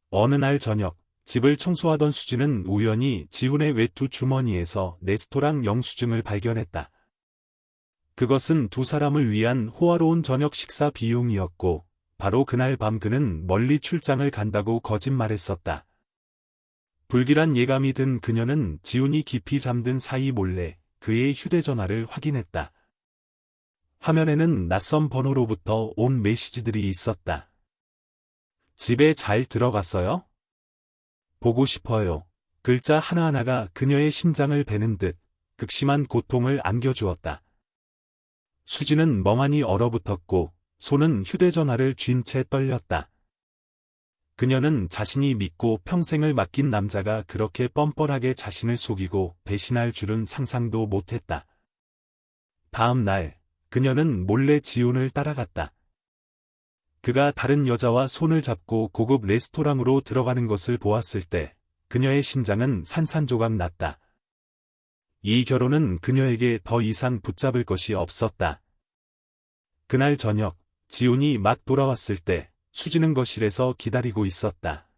A: 어느 날 저녁 집을 청소하던 수지는 우연히 지훈의 외투 주머니에서 레스토랑 영수증을 발견했다. 그것은 두 사람을 위한 호화로운 저녁 식사 비용이었고 바로 그날 밤 그는 멀리 출장을 간다고 거짓말했었다. 불길한 예감이 든 그녀는 지훈이 깊이 잠든 사이 몰래 그의 휴대전화를 확인했다. 화면에는 낯선 번호로부터 온 메시지들이 있었다. 집에 잘 들어갔어요? 보고 싶어요. 글자 하나하나가 그녀의 심장을 베는 듯 극심한 고통을 안겨주었다. 수지는 멍하니 얼어붙었고 손은 휴대전화를 쥔 채 떨렸다. 그녀는 자신이 믿고 평생을 맡긴 남자가 그렇게 뻔뻔하게 자신을 속이고 배신할 줄은 상상도 못했다. 다음 날 그녀는 몰래 지훈을 따라갔다. 그가 다른 여자와 손을 잡고 고급 레스토랑으로 들어가는 것을 보았을 때 그녀의 심장은 산산조각 났다. 이 결혼은 그녀에게 더 이상 붙잡을 것이 없었다. 그날 저녁 지훈이 막 돌아왔을 때 수지는 거실에서 기다리고 있었다.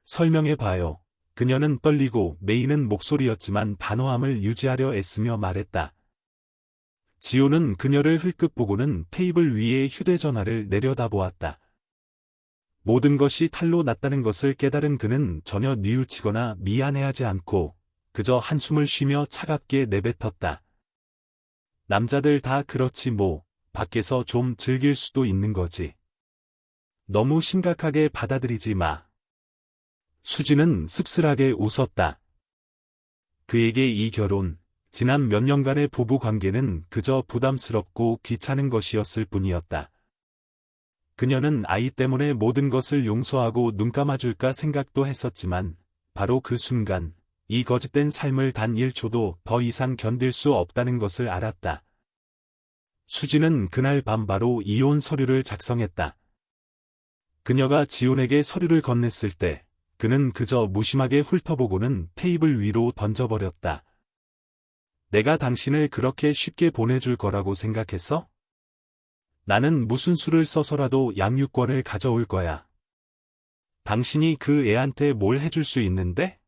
A: 설명해봐요. 그녀는 떨리고 메이는 목소리였지만 단호함을 유지하려 애쓰며 말했다. 지호는 그녀를 흘끗 보고는 테이블 위에 휴대전화를 내려다보았다. 모든 것이 탈로 났다는 것을 깨달은 그는 전혀 뉘우치거나 미안해하지 않고 그저 한숨을 쉬며 차갑게 내뱉었다. 남자들 다 그렇지 뭐, 밖에서 좀 즐길 수도 있는 거지. 너무 심각하게 받아들이지 마. 수지는 씁쓸하게 웃었다. 그에게 이 결혼, 지난 몇 년간의 부부 관계는 그저 부담스럽고 귀찮은 것이었을 뿐이었다. 그녀는 아이 때문에 모든 것을 용서하고 눈 감아줄까 생각도 했었지만 바로 그 순간 이 거짓된 삶을 단 1초도 더 이상 견딜 수 없다는 것을 알았다. 수진은 그날 밤 바로 이혼 서류를 작성했다. 그녀가 지훈에게 서류를 건넸을 때 그는 그저 무심하게 훑어보고는 테이블 위로 던져버렸다. 내가 당신을 그렇게 쉽게 보내줄 거라고 생각했어? 나는 무슨 수를 써서라도 양육권을 가져올 거야. 당신이 그 애한테 뭘 해줄 수 있는데?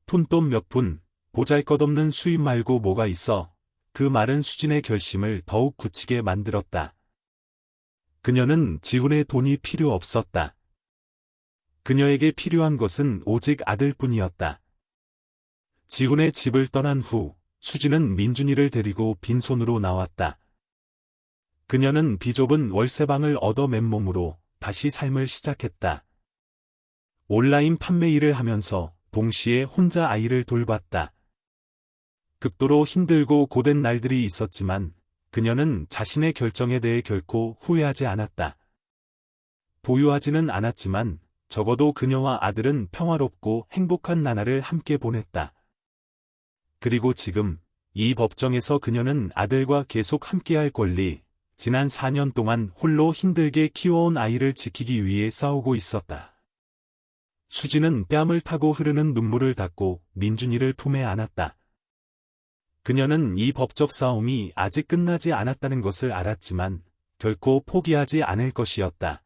A: 푼돈 몇 푼, 보잘것없는 수입 말고 뭐가 있어. 그 말은 수진의 결심을 더욱 굳히게 만들었다. 그녀는 지훈의 돈이 필요 없었다. 그녀에게 필요한 것은 오직 아들뿐이었다. 지훈의 집을 떠난 후 수진은 민준이를 데리고 빈손으로 나왔다. 그녀는 비좁은 월세방을 얻어 맨몸으로 다시 삶을 시작했다. 온라인 판매 일을 하면서 동시에 혼자 아이를 돌봤다. 극도로 힘들고 고된 날들이 있었지만 그녀는 자신의 결정에 대해 결코 후회하지 않았다. 부유하지는 않았지만 적어도 그녀와 아들은 평화롭고 행복한 나날을 함께 보냈다. 그리고 지금 이 법정에서 그녀는 아들과 계속 함께할 권리, 지난 4년 동안 홀로 힘들게 키워온 아이를 지키기 위해 싸우고 있었다. 수진은 뺨을 타고 흐르는 눈물을 닦고 민준이를 품에 안았다. 그녀는 이 법적 싸움이 아직 끝나지 않았다는 것을 알았지만 결코 포기하지 않을 것이었다.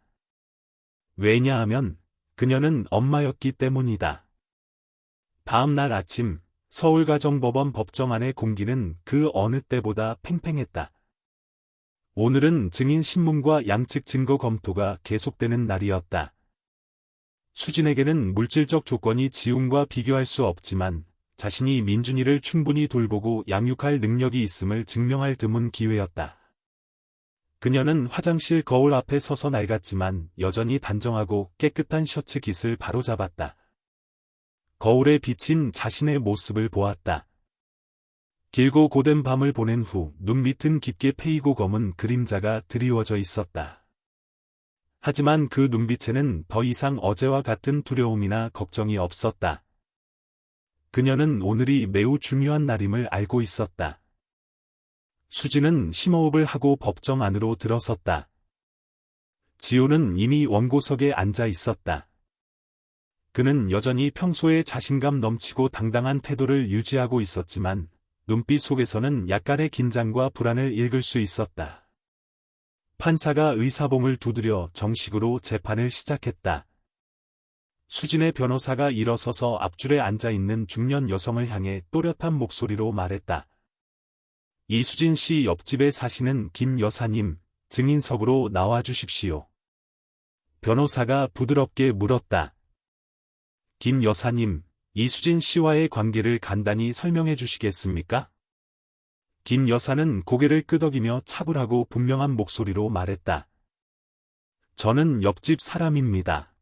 A: 왜냐하면 그녀는 엄마였기 때문이다. 다음 날 아침 서울가정법원 법정 안의 공기는 그 어느 때보다 팽팽했다. 오늘은 증인 신문과 양측 증거 검토가 계속되는 날이었다. 수진에게는 물질적 조건이 지훈과 비교할 수 없지만 자신이 민준이를 충분히 돌보고 양육할 능력이 있음을 증명할 드문 기회였다. 그녀는 화장실 거울 앞에 서서 낡았지만 여전히 단정하고 깨끗한 셔츠 깃을 바로잡았다. 거울에 비친 자신의 모습을 보았다. 길고 고된 밤을 보낸 후 눈 밑은 깊게 패이고 검은 그림자가 드리워져 있었다. 하지만 그 눈빛에는 더 이상 어제와 같은 두려움이나 걱정이 없었다. 그녀는 오늘이 매우 중요한 날임을 알고 있었다. 수진은 심호흡을 하고 법정 안으로 들어섰다. 지훈은 이미 원고석에 앉아 있었다. 그는 여전히 평소에 자신감 넘치고 당당한 태도를 유지하고 있었지만 눈빛 속에서는 약간의 긴장과 불안을 읽을 수 있었다. 판사가 의사봉을 두드려 정식으로 재판을 시작했다. 수진의 변호사가 일어서서 앞줄에 앉아있는 중년 여성을 향해 또렷한 목소리로 말했다. 이수진 씨 옆집에 사시는 김 여사님, 증인석으로 나와주십시오. 변호사가 부드럽게 물었다. 김 여사님, 이수진 씨와의 관계를 간단히 설명해 주시겠습니까? 김 여사는 고개를 끄덕이며 차분하고 분명한 목소리로 말했다. 저는 옆집 사람입니다.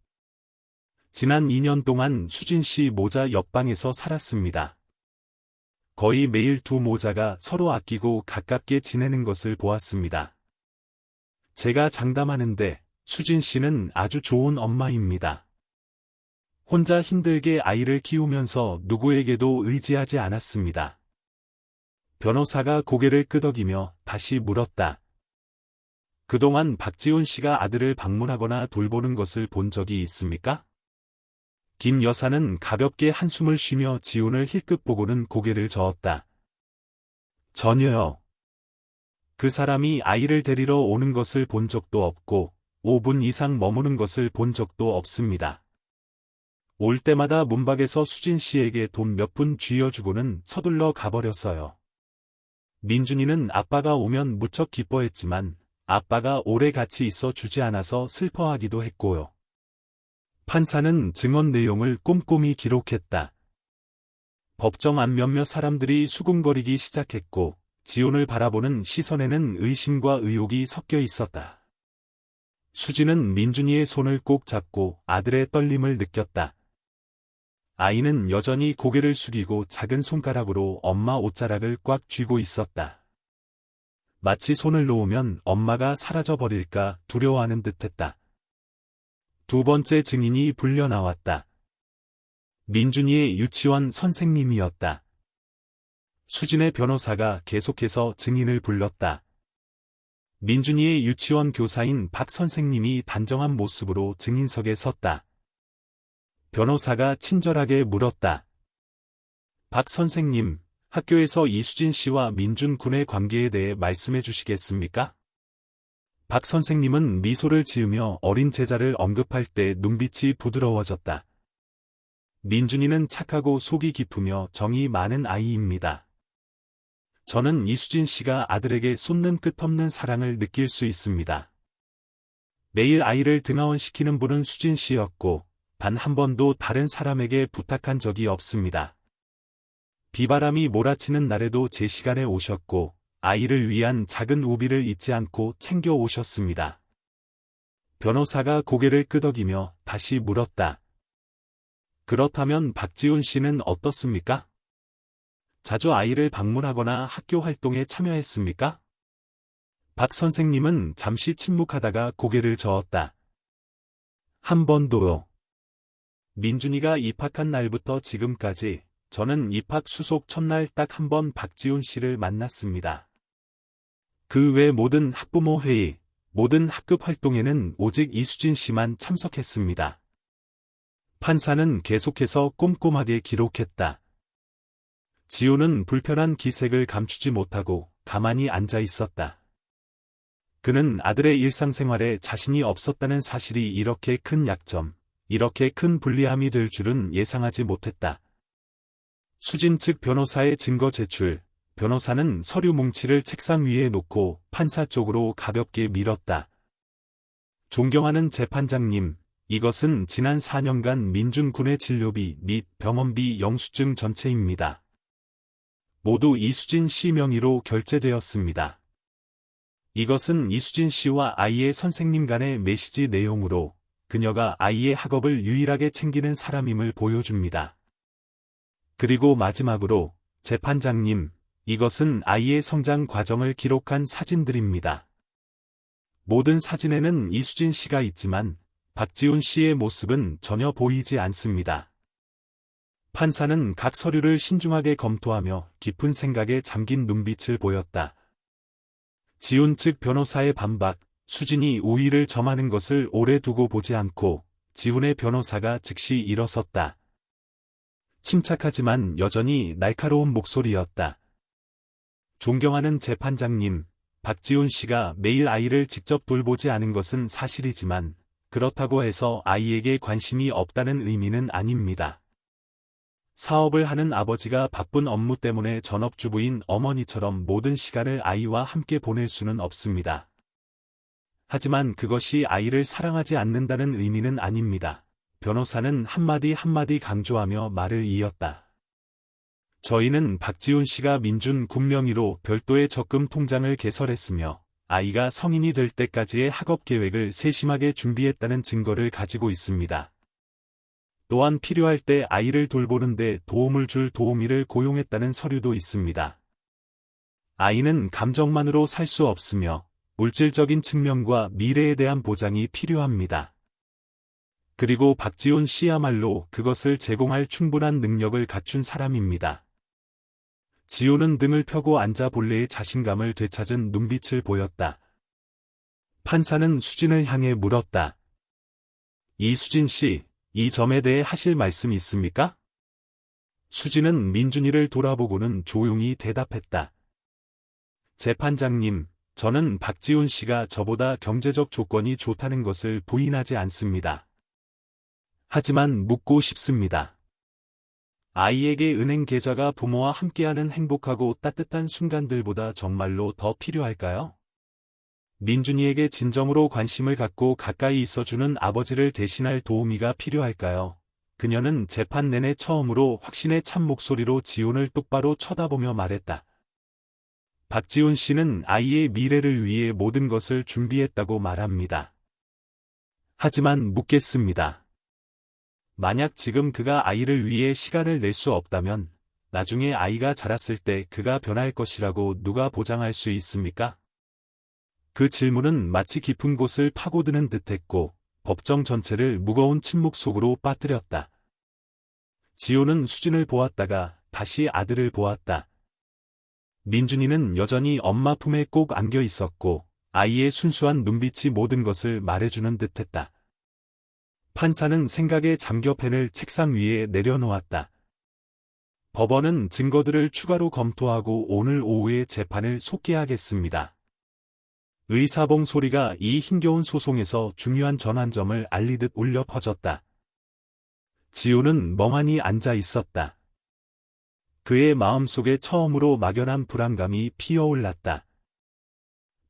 A: 지난 2년 동안 수진 씨 모자 옆방에서 살았습니다. 거의 매일 두 모자가 서로 아끼고 가깝게 지내는 것을 보았습니다. 제가 장담하는데 수진 씨는 아주 좋은 엄마입니다. 혼자 힘들게 아이를 키우면서 누구에게도 의지하지 않았습니다. 변호사가 고개를 끄덕이며 다시 물었다. 그동안 박지훈 씨가 아들을 방문하거나 돌보는 것을 본 적이 있습니까? 김 여사는 가볍게 한숨을 쉬며 지훈을 힐끗 보고는 고개를 저었다. 전혀요. 그 사람이 아이를 데리러 오는 것을 본 적도 없고 5분 이상 머무는 것을 본 적도 없습니다. 올 때마다 문밖에서 수진 씨에게 돈 몇 푼 쥐어주고는 서둘러 가버렸어요. 민준이는 아빠가 오면 무척 기뻐했지만 아빠가 오래 같이 있어 주지 않아서 슬퍼하기도 했고요. 판사는 증언 내용을 꼼꼼히 기록했다. 법정 안 몇몇 사람들이 수군거리기 시작했고 지훈을 바라보는 시선에는 의심과 의혹이 섞여 있었다. 수진은 민준이의 손을 꼭 잡고 아들의 떨림을 느꼈다. 아이는 여전히 고개를 숙이고 작은 손가락으로 엄마 옷자락을 꽉 쥐고 있었다. 마치 손을 놓으면 엄마가 사라져버릴까 두려워하는 듯했다. 두 번째 증인이 불려 나왔다. 민준이의 유치원 선생님이었다. 수진의 변호사가 계속해서 증인을 불렀다. 민준이의 유치원 교사인 박 선생님이 단정한 모습으로 증인석에 섰다. 변호사가 친절하게 물었다. 박 선생님, 학교에서 이수진 씨와 민준 군의 관계에 대해 말씀해 주시겠습니까? 박 선생님은 미소를 지으며 어린 제자를 언급할 때 눈빛이 부드러워졌다. 민준이는 착하고 속이 깊으며 정이 많은 아이입니다. 저는 이수진 씨가 아들에게 쏟는 끝없는 사랑을 느낄 수 있습니다. 매일 아이를 등하원시키는 분은 수진 씨였고, 단 한 번도 다른 사람에게 부탁한 적이 없습니다. 비바람이 몰아치는 날에도 제 시간에 오셨고, 아이를 위한 작은 우비를 잊지 않고 챙겨 오셨습니다. 변호사가 고개를 끄덕이며 다시 물었다. 그렇다면 박지훈 씨는 어떻습니까? 자주 아이를 방문하거나 학교 활동에 참여했습니까? 박 선생님은 잠시 침묵하다가 고개를 저었다. 한 번도요. 민준이가 입학한 날부터 지금까지 저는 입학 수속 첫날 딱 한 번 박지훈 씨를 만났습니다. 그 외 모든 학부모 회의, 모든 학급 활동에는 오직 이수진 씨만 참석했습니다. 판사는 계속해서 꼼꼼하게 기록했다. 지훈은 불편한 기색을 감추지 못하고 가만히 앉아 있었다. 그는 아들의 일상생활에 자신이 없었다는 사실이 이렇게 큰 약점, 이렇게 큰 불리함이 될 줄은 예상하지 못했다. 수진 측 변호사의 증거 제출, 변호사는 서류 뭉치를 책상 위에 놓고 판사 쪽으로 가볍게 밀었다. 존경하는 재판장님, 이것은 지난 4년간 민준 군의 진료비 및 병원비 영수증 전체입니다. 모두 이수진 씨 명의로 결제되었습니다. 이것은 이수진 씨와 아이의 선생님 간의 메시지 내용으로 그녀가 아이의 학업을 유일하게 챙기는 사람임을 보여줍니다. 그리고 마지막으로, 재판장님, 이것은 아이의 성장 과정을 기록한 사진들입니다. 모든 사진에는 이수진 씨가 있지만 박지훈 씨의 모습은 전혀 보이지 않습니다. 판사는 각 서류를 신중하게 검토하며 깊은 생각에 잠긴 눈빛을 보였다. 지훈 측 변호사의 반박, 수진이 우위를 점하는 것을 오래 두고 보지 않고 지훈의 변호사가 즉시 일어섰다. 침착하지만 여전히 날카로운 목소리였다. 존경하는 재판장님, 박지훈 씨가 매일 아이를 직접 돌보지 않은 것은 사실이지만 그렇다고 해서 아이에게 관심이 없다는 의미는 아닙니다. 사업을 하는 아버지가 바쁜 업무 때문에 전업주부인 어머니처럼 모든 시간을 아이와 함께 보낼 수는 없습니다. 하지만 그것이 아이를 사랑하지 않는다는 의미는 아닙니다. 변호사는 한마디 한마디 강조하며 말을 이었다. 저희는 박지훈 씨가 민준 군 명의로 별도의 적금 통장을 개설했으며 아이가 성인이 될 때까지의 학업 계획을 세심하게 준비했다는 증거를 가지고 있습니다. 또한 필요할 때 아이를 돌보는 데 도움을 줄 도우미를 고용했다는 서류도 있습니다. 아이는 감정만으로 살 수 없으며 물질적인 측면과 미래에 대한 보장이 필요합니다. 그리고 박지훈 씨야말로 그것을 제공할 충분한 능력을 갖춘 사람입니다. 지훈은 등을 펴고 앉아 본래의 자신감을 되찾은 눈빛을 보였다. 판사는 수진을 향해 물었다. 이수진 씨, 이 점에 대해 하실 말씀 있습니까? 수진은 민준이를 돌아보고는 조용히 대답했다. 재판장님, 저는 박지훈 씨가 저보다 경제적 조건이 좋다는 것을 부인하지 않습니다. 하지만 묻고 싶습니다. 아이에게 은행 계좌가 부모와 함께하는 행복하고 따뜻한 순간들보다 정말로 더 필요할까요? 민준이에게 진정으로 관심을 갖고 가까이 있어주는 아버지를 대신할 도우미가 필요할까요? 그녀는 재판 내내 처음으로 확신의 찬 목소리로 지훈을 똑바로 쳐다보며 말했다. 박지훈 씨는 아이의 미래를 위해 모든 것을 준비했다고 말합니다. 하지만 묻겠습니다. 만약 지금 그가 아이를 위해 시간을 낼 수 없다면 나중에 아이가 자랐을 때 그가 변할 것이라고 누가 보장할 수 있습니까? 그 질문은 마치 깊은 곳을 파고드는 듯했고 법정 전체를 무거운 침묵 속으로 빠뜨렸다. 지호는 수진을 보았다가 다시 아들을 보았다. 민준이는 여전히 엄마 품에 꼭 안겨 있었고 아이의 순수한 눈빛이 모든 것을 말해주는 듯했다. 판사는 생각에 잠겨 펜을 책상 위에 내려놓았다. 법원은 증거들을 추가로 검토하고 오늘 오후에 재판을 속기하겠습니다. 의사봉 소리가 이 힘겨운 소송에서 중요한 전환점을 알리듯 울려 퍼졌다. 지우는 멍하니 앉아 있었다. 그의 마음속에 처음으로 막연한 불안감이 피어올랐다.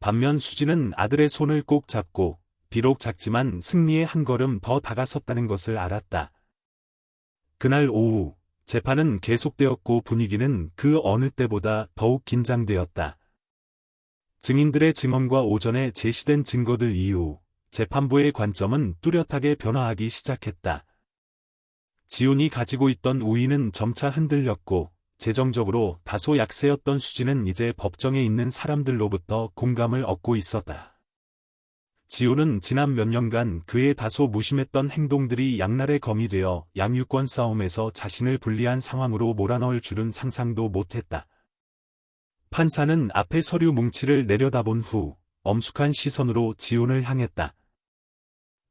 A: 반면 수지는 아들의 손을 꼭 잡고 비록 작지만 승리에 한 걸음 더 다가섰다는 것을 알았다. 그날 오후 재판은 계속되었고 분위기는 그 어느 때보다 더욱 긴장되었다. 증인들의 증언과 오전에 제시된 증거들 이후 재판부의 관점은 뚜렷하게 변화하기 시작했다. 지훈이 가지고 있던 우위는 점차 흔들렸고 재정적으로 다소 약세였던 수지는 이제 법정에 있는 사람들로부터 공감을 얻고 있었다. 지훈은 지난 몇 년간 그의 다소 무심했던 행동들이 양날의 검이 되어 양육권 싸움에서 자신을 불리한 상황으로 몰아넣을 줄은 상상도 못했다. 판사는 앞에 서류 뭉치를 내려다본 후 엄숙한 시선으로 지훈을 향했다.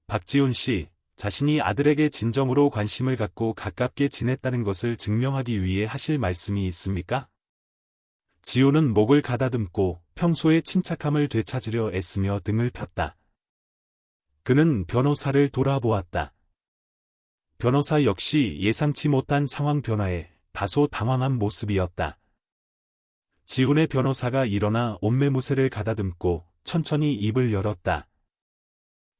A: 박지훈 씨, 자신이 아들에게 진정으로 관심을 갖고 가깝게 지냈다는 것을 증명하기 위해 하실 말씀이 있습니까? 지훈은 목을 가다듬고 평소의 침착함을 되찾으려 애쓰며 등을 폈다. 그는 변호사를 돌아보았다. 변호사 역시 예상치 못한 상황 변화에 다소 당황한 모습이었다. 지훈의 변호사가 일어나 옷매무새를 가다듬고 천천히 입을 열었다.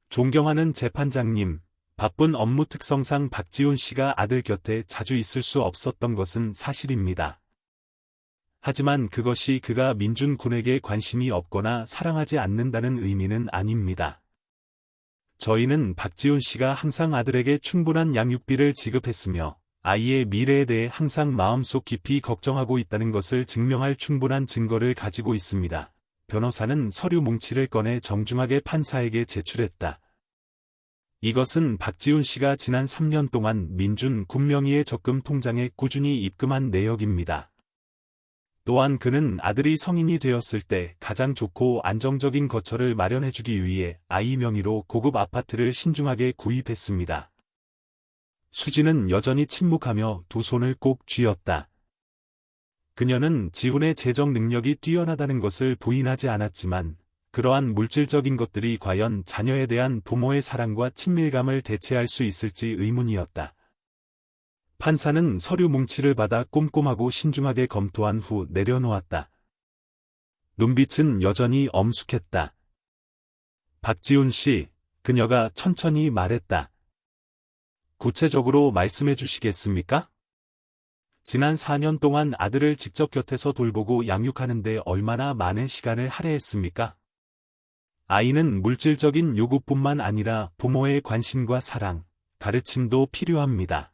A: 존경하는 재판장님, 바쁜 업무 특성상 박지훈 씨가 아들 곁에 자주 있을 수 없었던 것은 사실입니다. 하지만 그것이 그가 민준 군에게 관심이 없거나 사랑하지 않는다는 의미는 아닙니다. 저희는 박지훈 씨가 항상 아들에게 충분한 양육비를 지급했으며 아이의 미래에 대해 항상 마음속 깊이 걱정하고 있다는 것을 증명할 충분한 증거를 가지고 있습니다. 변호사는 서류 뭉치를 꺼내 정중하게 판사에게 제출했다. 이것은 박지훈 씨가 지난 3년 동안 민준 군명의의 적금 통장에 꾸준히 입금한 내역입니다. 또한 그는 아들이 성인이 되었을 때 가장 좋고 안정적인 거처를 마련해주기 위해 아이 명의로 고급 아파트를 신중하게 구입했습니다. 수지는 여전히 침묵하며 두 손을 꼭 쥐었다. 그녀는 지훈의 재정 능력이 뛰어나다는 것을 부인하지 않았지만 그러한 물질적인 것들이 과연 자녀에 대한 부모의 사랑과 친밀감을 대체할 수 있을지 의문이었다. 판사는 서류 뭉치를 받아 꼼꼼하고 신중하게 검토한 후 내려놓았다. 눈빛은 여전히 엄숙했다. 박지훈 씨, 그녀가 천천히 말했다. 구체적으로 말씀해 주시겠습니까? 지난 4년 동안 아들을 직접 곁에서 돌보고 양육하는데 얼마나 많은 시간을 할애했습니까? 아이는 물질적인 요구뿐만 아니라 부모의 관심과 사랑, 가르침도 필요합니다.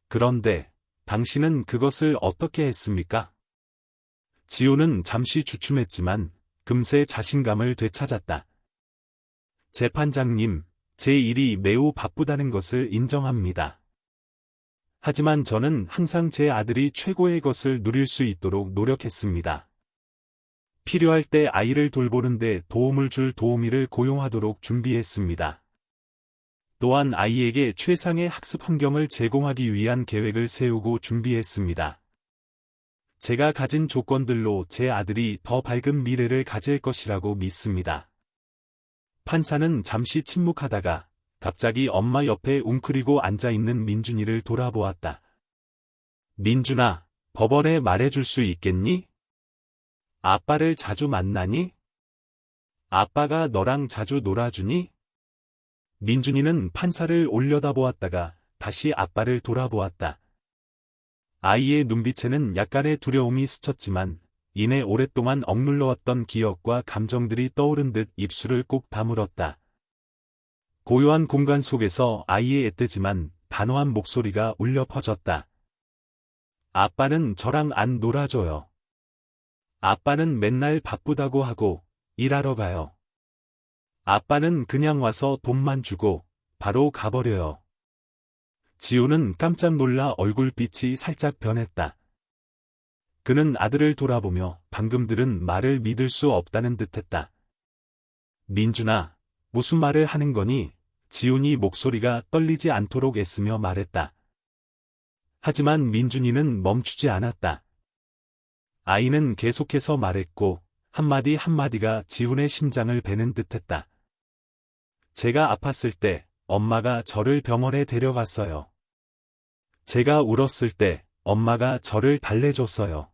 A: 그런데 당신은 그것을 어떻게 했습니까? 지훈은 잠시 주춤했지만 금세 자신감을 되찾았다. 재판장님, 제 일이 매우 바쁘다는 것을 인정합니다. 하지만 저는 항상 제 아들이 최고의 것을 누릴 수 있도록 노력했습니다. 필요할 때 아이를 돌보는데 도움을 줄 도우미를 고용하도록 준비했습니다. 또한 아이에게 최상의 학습 환경을 제공하기 위한 계획을 세우고 준비했습니다. 제가 가진 조건들로 제 아들이 더 밝은 미래를 가질 것이라고 믿습니다. 판사는 잠시 침묵하다가 갑자기 엄마 옆에 웅크리고 앉아있는 민준이를 돌아보았다. 민준아, 법원에 말해줄 수 있겠니? 아빠를 자주 만나니? 아빠가 너랑 자주 놀아주니? 민준이는 판사를 올려다보았다가 다시 아빠를 돌아보았다. 아이의 눈빛에는 약간의 두려움이 스쳤지만 이내 오랫동안 억눌러왔던 기억과 감정들이 떠오른 듯 입술을 꼭 다물었다. 고요한 공간 속에서 아이의 애틋지만 단호한 목소리가 울려 퍼졌다. 아빠는 저랑 안 놀아줘요. 아빠는 맨날 바쁘다고 하고 일하러 가요. 아빠는 그냥 와서 돈만 주고 바로 가버려요. 지우는 깜짝 놀라 얼굴빛이 살짝 변했다. 그는 아들을 돌아보며 방금 들은 말을 믿을 수 없다는 듯했다. 민준아, 무슨 말을 하는 거니? 지훈이 목소리가 떨리지 않도록 애쓰며 말했다. 하지만 민준이는 멈추지 않았다. 아이는 계속해서 말했고 한마디 한마디가 지훈의 심장을 베는 듯했다. 제가 아팠을 때 엄마가 저를 병원에 데려갔어요. 제가 울었을 때 엄마가 저를 달래줬어요.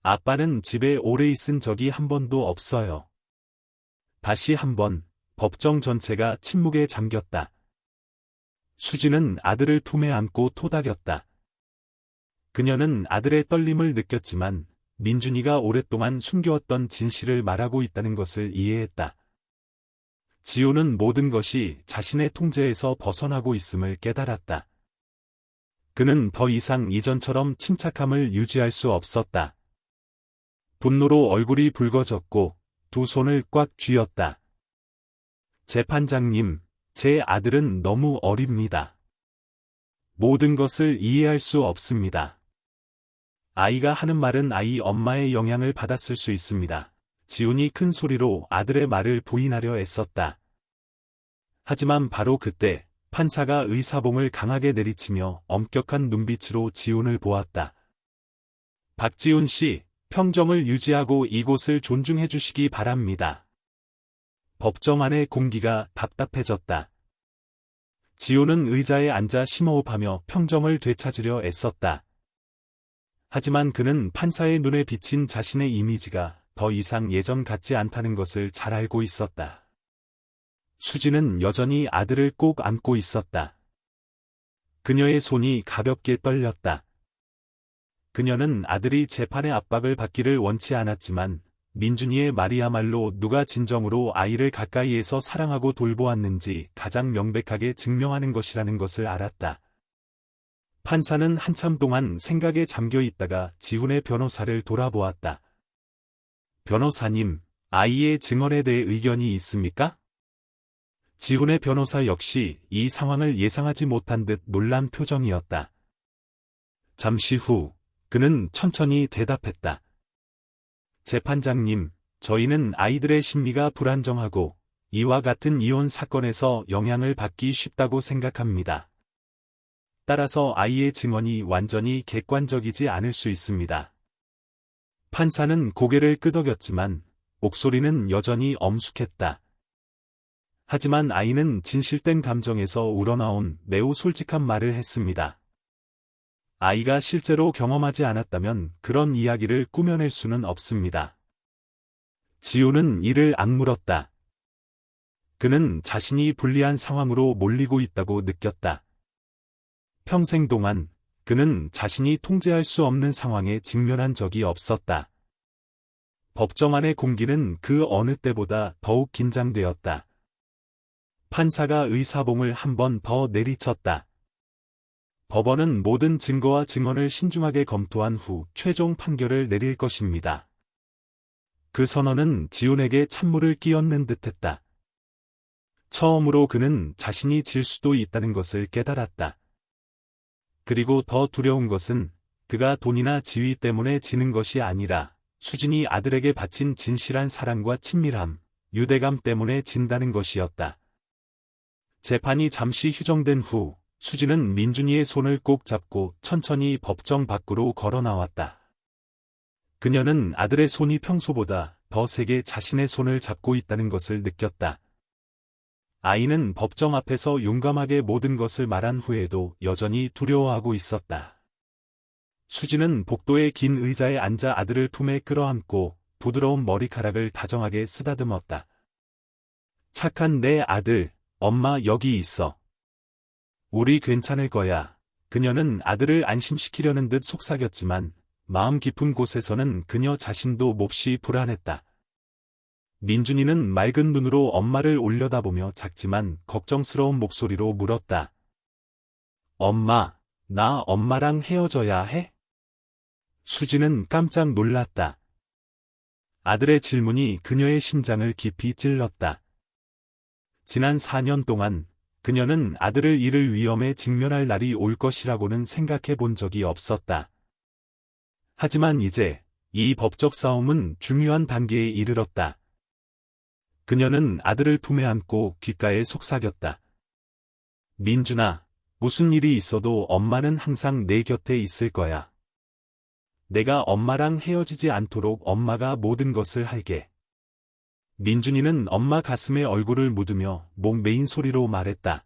A: 아빠는 집에 오래 있은 적이 한 번도 없어요. 다시 한번 법정 전체가 침묵에 잠겼다. 수지는 아들을 품에 안고 토닥였다. 그녀는 아들의 떨림을 느꼈지만 민준이가 오랫동안 숨겨왔던 진실을 말하고 있다는 것을 이해했다. 지훈은 모든 것이 자신의 통제에서 벗어나고 있음을 깨달았다. 그는 더 이상 이전처럼 침착함을 유지할 수 없었다. 분노로 얼굴이 붉어졌고 두 손을 꽉 쥐었다. 재판장님, 제 아들은 너무 어립니다. 모든 것을 이해할 수 없습니다. 아이가 하는 말은 아이 엄마의 영향을 받았을 수 있습니다. 지훈이 큰 소리로 아들의 말을 부인하려 애썼다. 하지만 바로 그때 판사가 의사봉을 강하게 내리치며 엄격한 눈빛으로 지훈을 보았다. 박지훈 씨, 평정을 유지하고 이곳을 존중해 주시기 바랍니다. 법정 안의 공기가 답답해졌다. 지훈은 의자에 앉아 심호흡하며 평정을 되찾으려 애썼다. 하지만 그는 판사의 눈에 비친 자신의 이미지가 더 이상 예전 같지 않다는 것을 잘 알고 있었다. 수지는 여전히 아들을 꼭 안고 있었다. 그녀의 손이 가볍게 떨렸다. 그녀는 아들이 재판의 압박을 받기를 원치 않았지만 민준이의 말이야말로 누가 진정으로 아이를 가까이에서 사랑하고 돌보았는지 가장 명백하게 증명하는 것이라는 것을 알았다. 판사는 한참 동안 생각에 잠겨 있다가 지훈의 변호사를 돌아보았다. 변호사님, 아이의 증언에 대해 의견이 있습니까? 지훈의 변호사 역시 이 상황을 예상하지 못한 듯 놀란 표정이었다. 잠시 후 그는 천천히 대답했다. 재판장님, 저희는 아이들의 심리가 불안정하고 이와 같은 이혼 사건에서 영향을 받기 쉽다고 생각합니다. 따라서 아이의 증언이 완전히 객관적이지 않을 수 있습니다. 판사는 고개를 끄덕였지만 목소리는 여전히 엄숙했다. 하지만 아이는 진실된 감정에서 우러나온 매우 솔직한 말을 했습니다. 아이가 실제로 경험하지 않았다면 그런 이야기를 꾸며낼 수는 없습니다. 지훈은 이를 악물었다. 그는 자신이 불리한 상황으로 몰리고 있다고 느꼈다. 평생 동안 그는 자신이 통제할 수 없는 상황에 직면한 적이 없었다. 법정 안의 공기는 그 어느 때보다 더욱 긴장되었다. 판사가 의사봉을 한 번 더 내리쳤다. 법원은 모든 증거와 증언을 신중하게 검토한 후 최종 판결을 내릴 것입니다. 그 선언은 지훈에게 찬물을 끼얹는 듯했다. 처음으로 그는 자신이 질 수도 있다는 것을 깨달았다. 그리고 더 두려운 것은 그가 돈이나 지위 때문에 지는 것이 아니라 수진이 아들에게 바친 진실한 사랑과 친밀함, 유대감 때문에 진다는 것이었다. 재판이 잠시 휴정된 후 수진은 민준이의 손을 꼭 잡고 천천히 법정 밖으로 걸어 나왔다. 그녀는 아들의 손이 평소보다 더 세게 자신의 손을 잡고 있다는 것을 느꼈다. 아이는 법정 앞에서 용감하게 모든 것을 말한 후에도 여전히 두려워하고 있었다. 수진은 복도의 긴 의자에 앉아 아들을 품에 끌어안고 부드러운 머리카락을 다정하게 쓰다듬었다. 착한 내 아들, 엄마 여기 있어. 우리 괜찮을 거야. 그녀는 아들을 안심시키려는 듯 속삭였지만 마음 깊은 곳에서는 그녀 자신도 몹시 불안했다. 민준이는 맑은 눈으로 엄마를 올려다보며 작지만 걱정스러운 목소리로 물었다. 엄마, 나 엄마랑 헤어져야 해? 수지는 깜짝 놀랐다. 아들의 질문이 그녀의 심장을 깊이 찔렀다. 지난 4년 동안 그녀는 아들을 잃을 위험에 직면할 날이 올 것이라고는 생각해 본 적이 없었다. 하지만 이제 이 법적 싸움은 중요한 단계에 이르렀다. 그녀는 아들을 품에 안고 귓가에 속삭였다. 민준아, 무슨 일이 있어도 엄마는 항상 내 곁에 있을 거야. 내가 엄마랑 헤어지지 않도록 엄마가 모든 것을 할게. 민준이는 엄마 가슴에 얼굴을 묻으며 목 메인 소리로 말했다.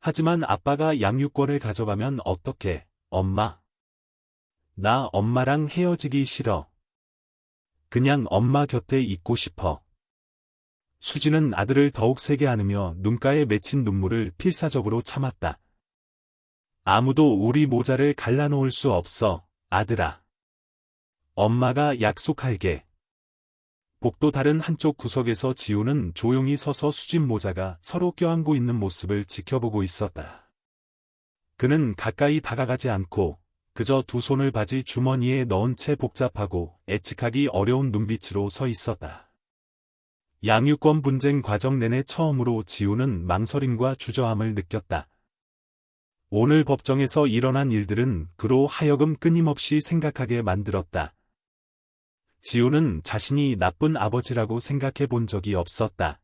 A: 하지만 아빠가 양육권을 가져가면 어떡해, 엄마? 나 엄마랑 헤어지기 싫어. 그냥 엄마 곁에 있고 싶어. 수지는 아들을 더욱 세게 안으며 눈가에 맺힌 눈물을 필사적으로 참았다. 아무도 우리 모자를 갈라놓을 수 없어, 아들아. 엄마가 약속할게. 복도 다른 한쪽 구석에서 지우는 조용히 서서 수진 모자가 서로 껴안고 있는 모습을 지켜보고 있었다. 그는 가까이 다가가지 않고 그저 두 손을 바지 주머니에 넣은 채 복잡하고 예측하기 어려운 눈빛으로 서 있었다. 양육권 분쟁 과정 내내 처음으로 지우는 망설임과 주저함을 느꼈다. 오늘 법정에서 일어난 일들은 그로 하여금 끊임없이 생각하게 만들었다. 지우는 자신이 나쁜 아버지라고 생각해 본 적이 없었다.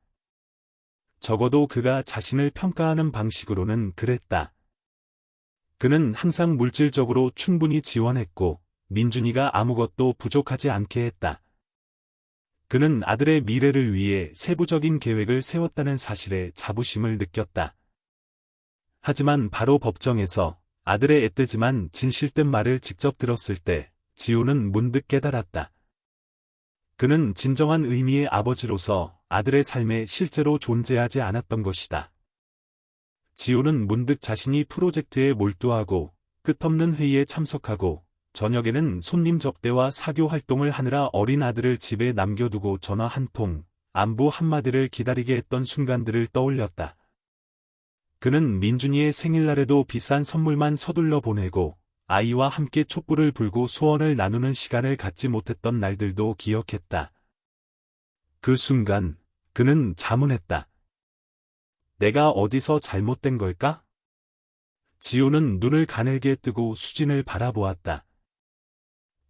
A: 적어도 그가 자신을 평가하는 방식으로는 그랬다. 그는 항상 물질적으로 충분히 지원했고 민준이가 아무것도 부족하지 않게 했다. 그는 아들의 미래를 위해 세부적인 계획을 세웠다는 사실에 자부심을 느꼈다. 하지만 바로 법정에서 아들의 애틋지만 진실된 말을 직접 들었을 때 지우는 문득 깨달았다. 그는 진정한 의미의 아버지로서 아들의 삶에 실제로 존재하지 않았던 것이다. 지우는 문득 자신이 프로젝트에 몰두하고 끝없는 회의에 참석하고 저녁에는 손님 접대와 사교 활동을 하느라 어린 아들을 집에 남겨두고 전화 한 통, 안부 한마디를 기다리게 했던 순간들을 떠올렸다. 그는 민준이의 생일날에도 비싼 선물만 서둘러 보내고 아이와 함께 촛불을 불고 소원을 나누는 시간을 갖지 못했던 날들도 기억했다. 그 순간 그는 자문했다. 내가 어디서 잘못된 걸까? 지우는 눈을 가늘게 뜨고 수진을 바라보았다.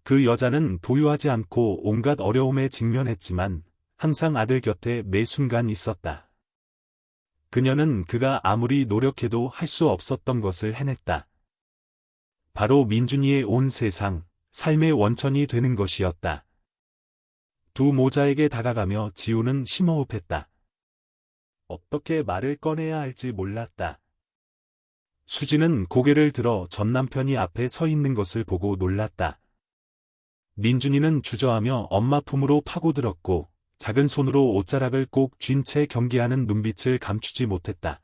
A: 그 여자는 부유하지 않고 온갖 어려움에 직면했지만 항상 아들 곁에 매 순간 있었다. 그녀는 그가 아무리 노력해도 할 수 없었던 것을 해냈다. 바로 민준이의 온 세상, 삶의 원천이 되는 것이었다. 두 모자에게 다가가며 지우는 심호흡했다. 어떻게 말을 꺼내야 할지 몰랐다. 수지는 고개를 들어 전 남편이 앞에 서 있는 것을 보고 놀랐다. 민준이는 주저하며 엄마 품으로 파고들었고 작은 손으로 옷자락을 꼭 쥔 채 경계하는 눈빛을 감추지 못했다.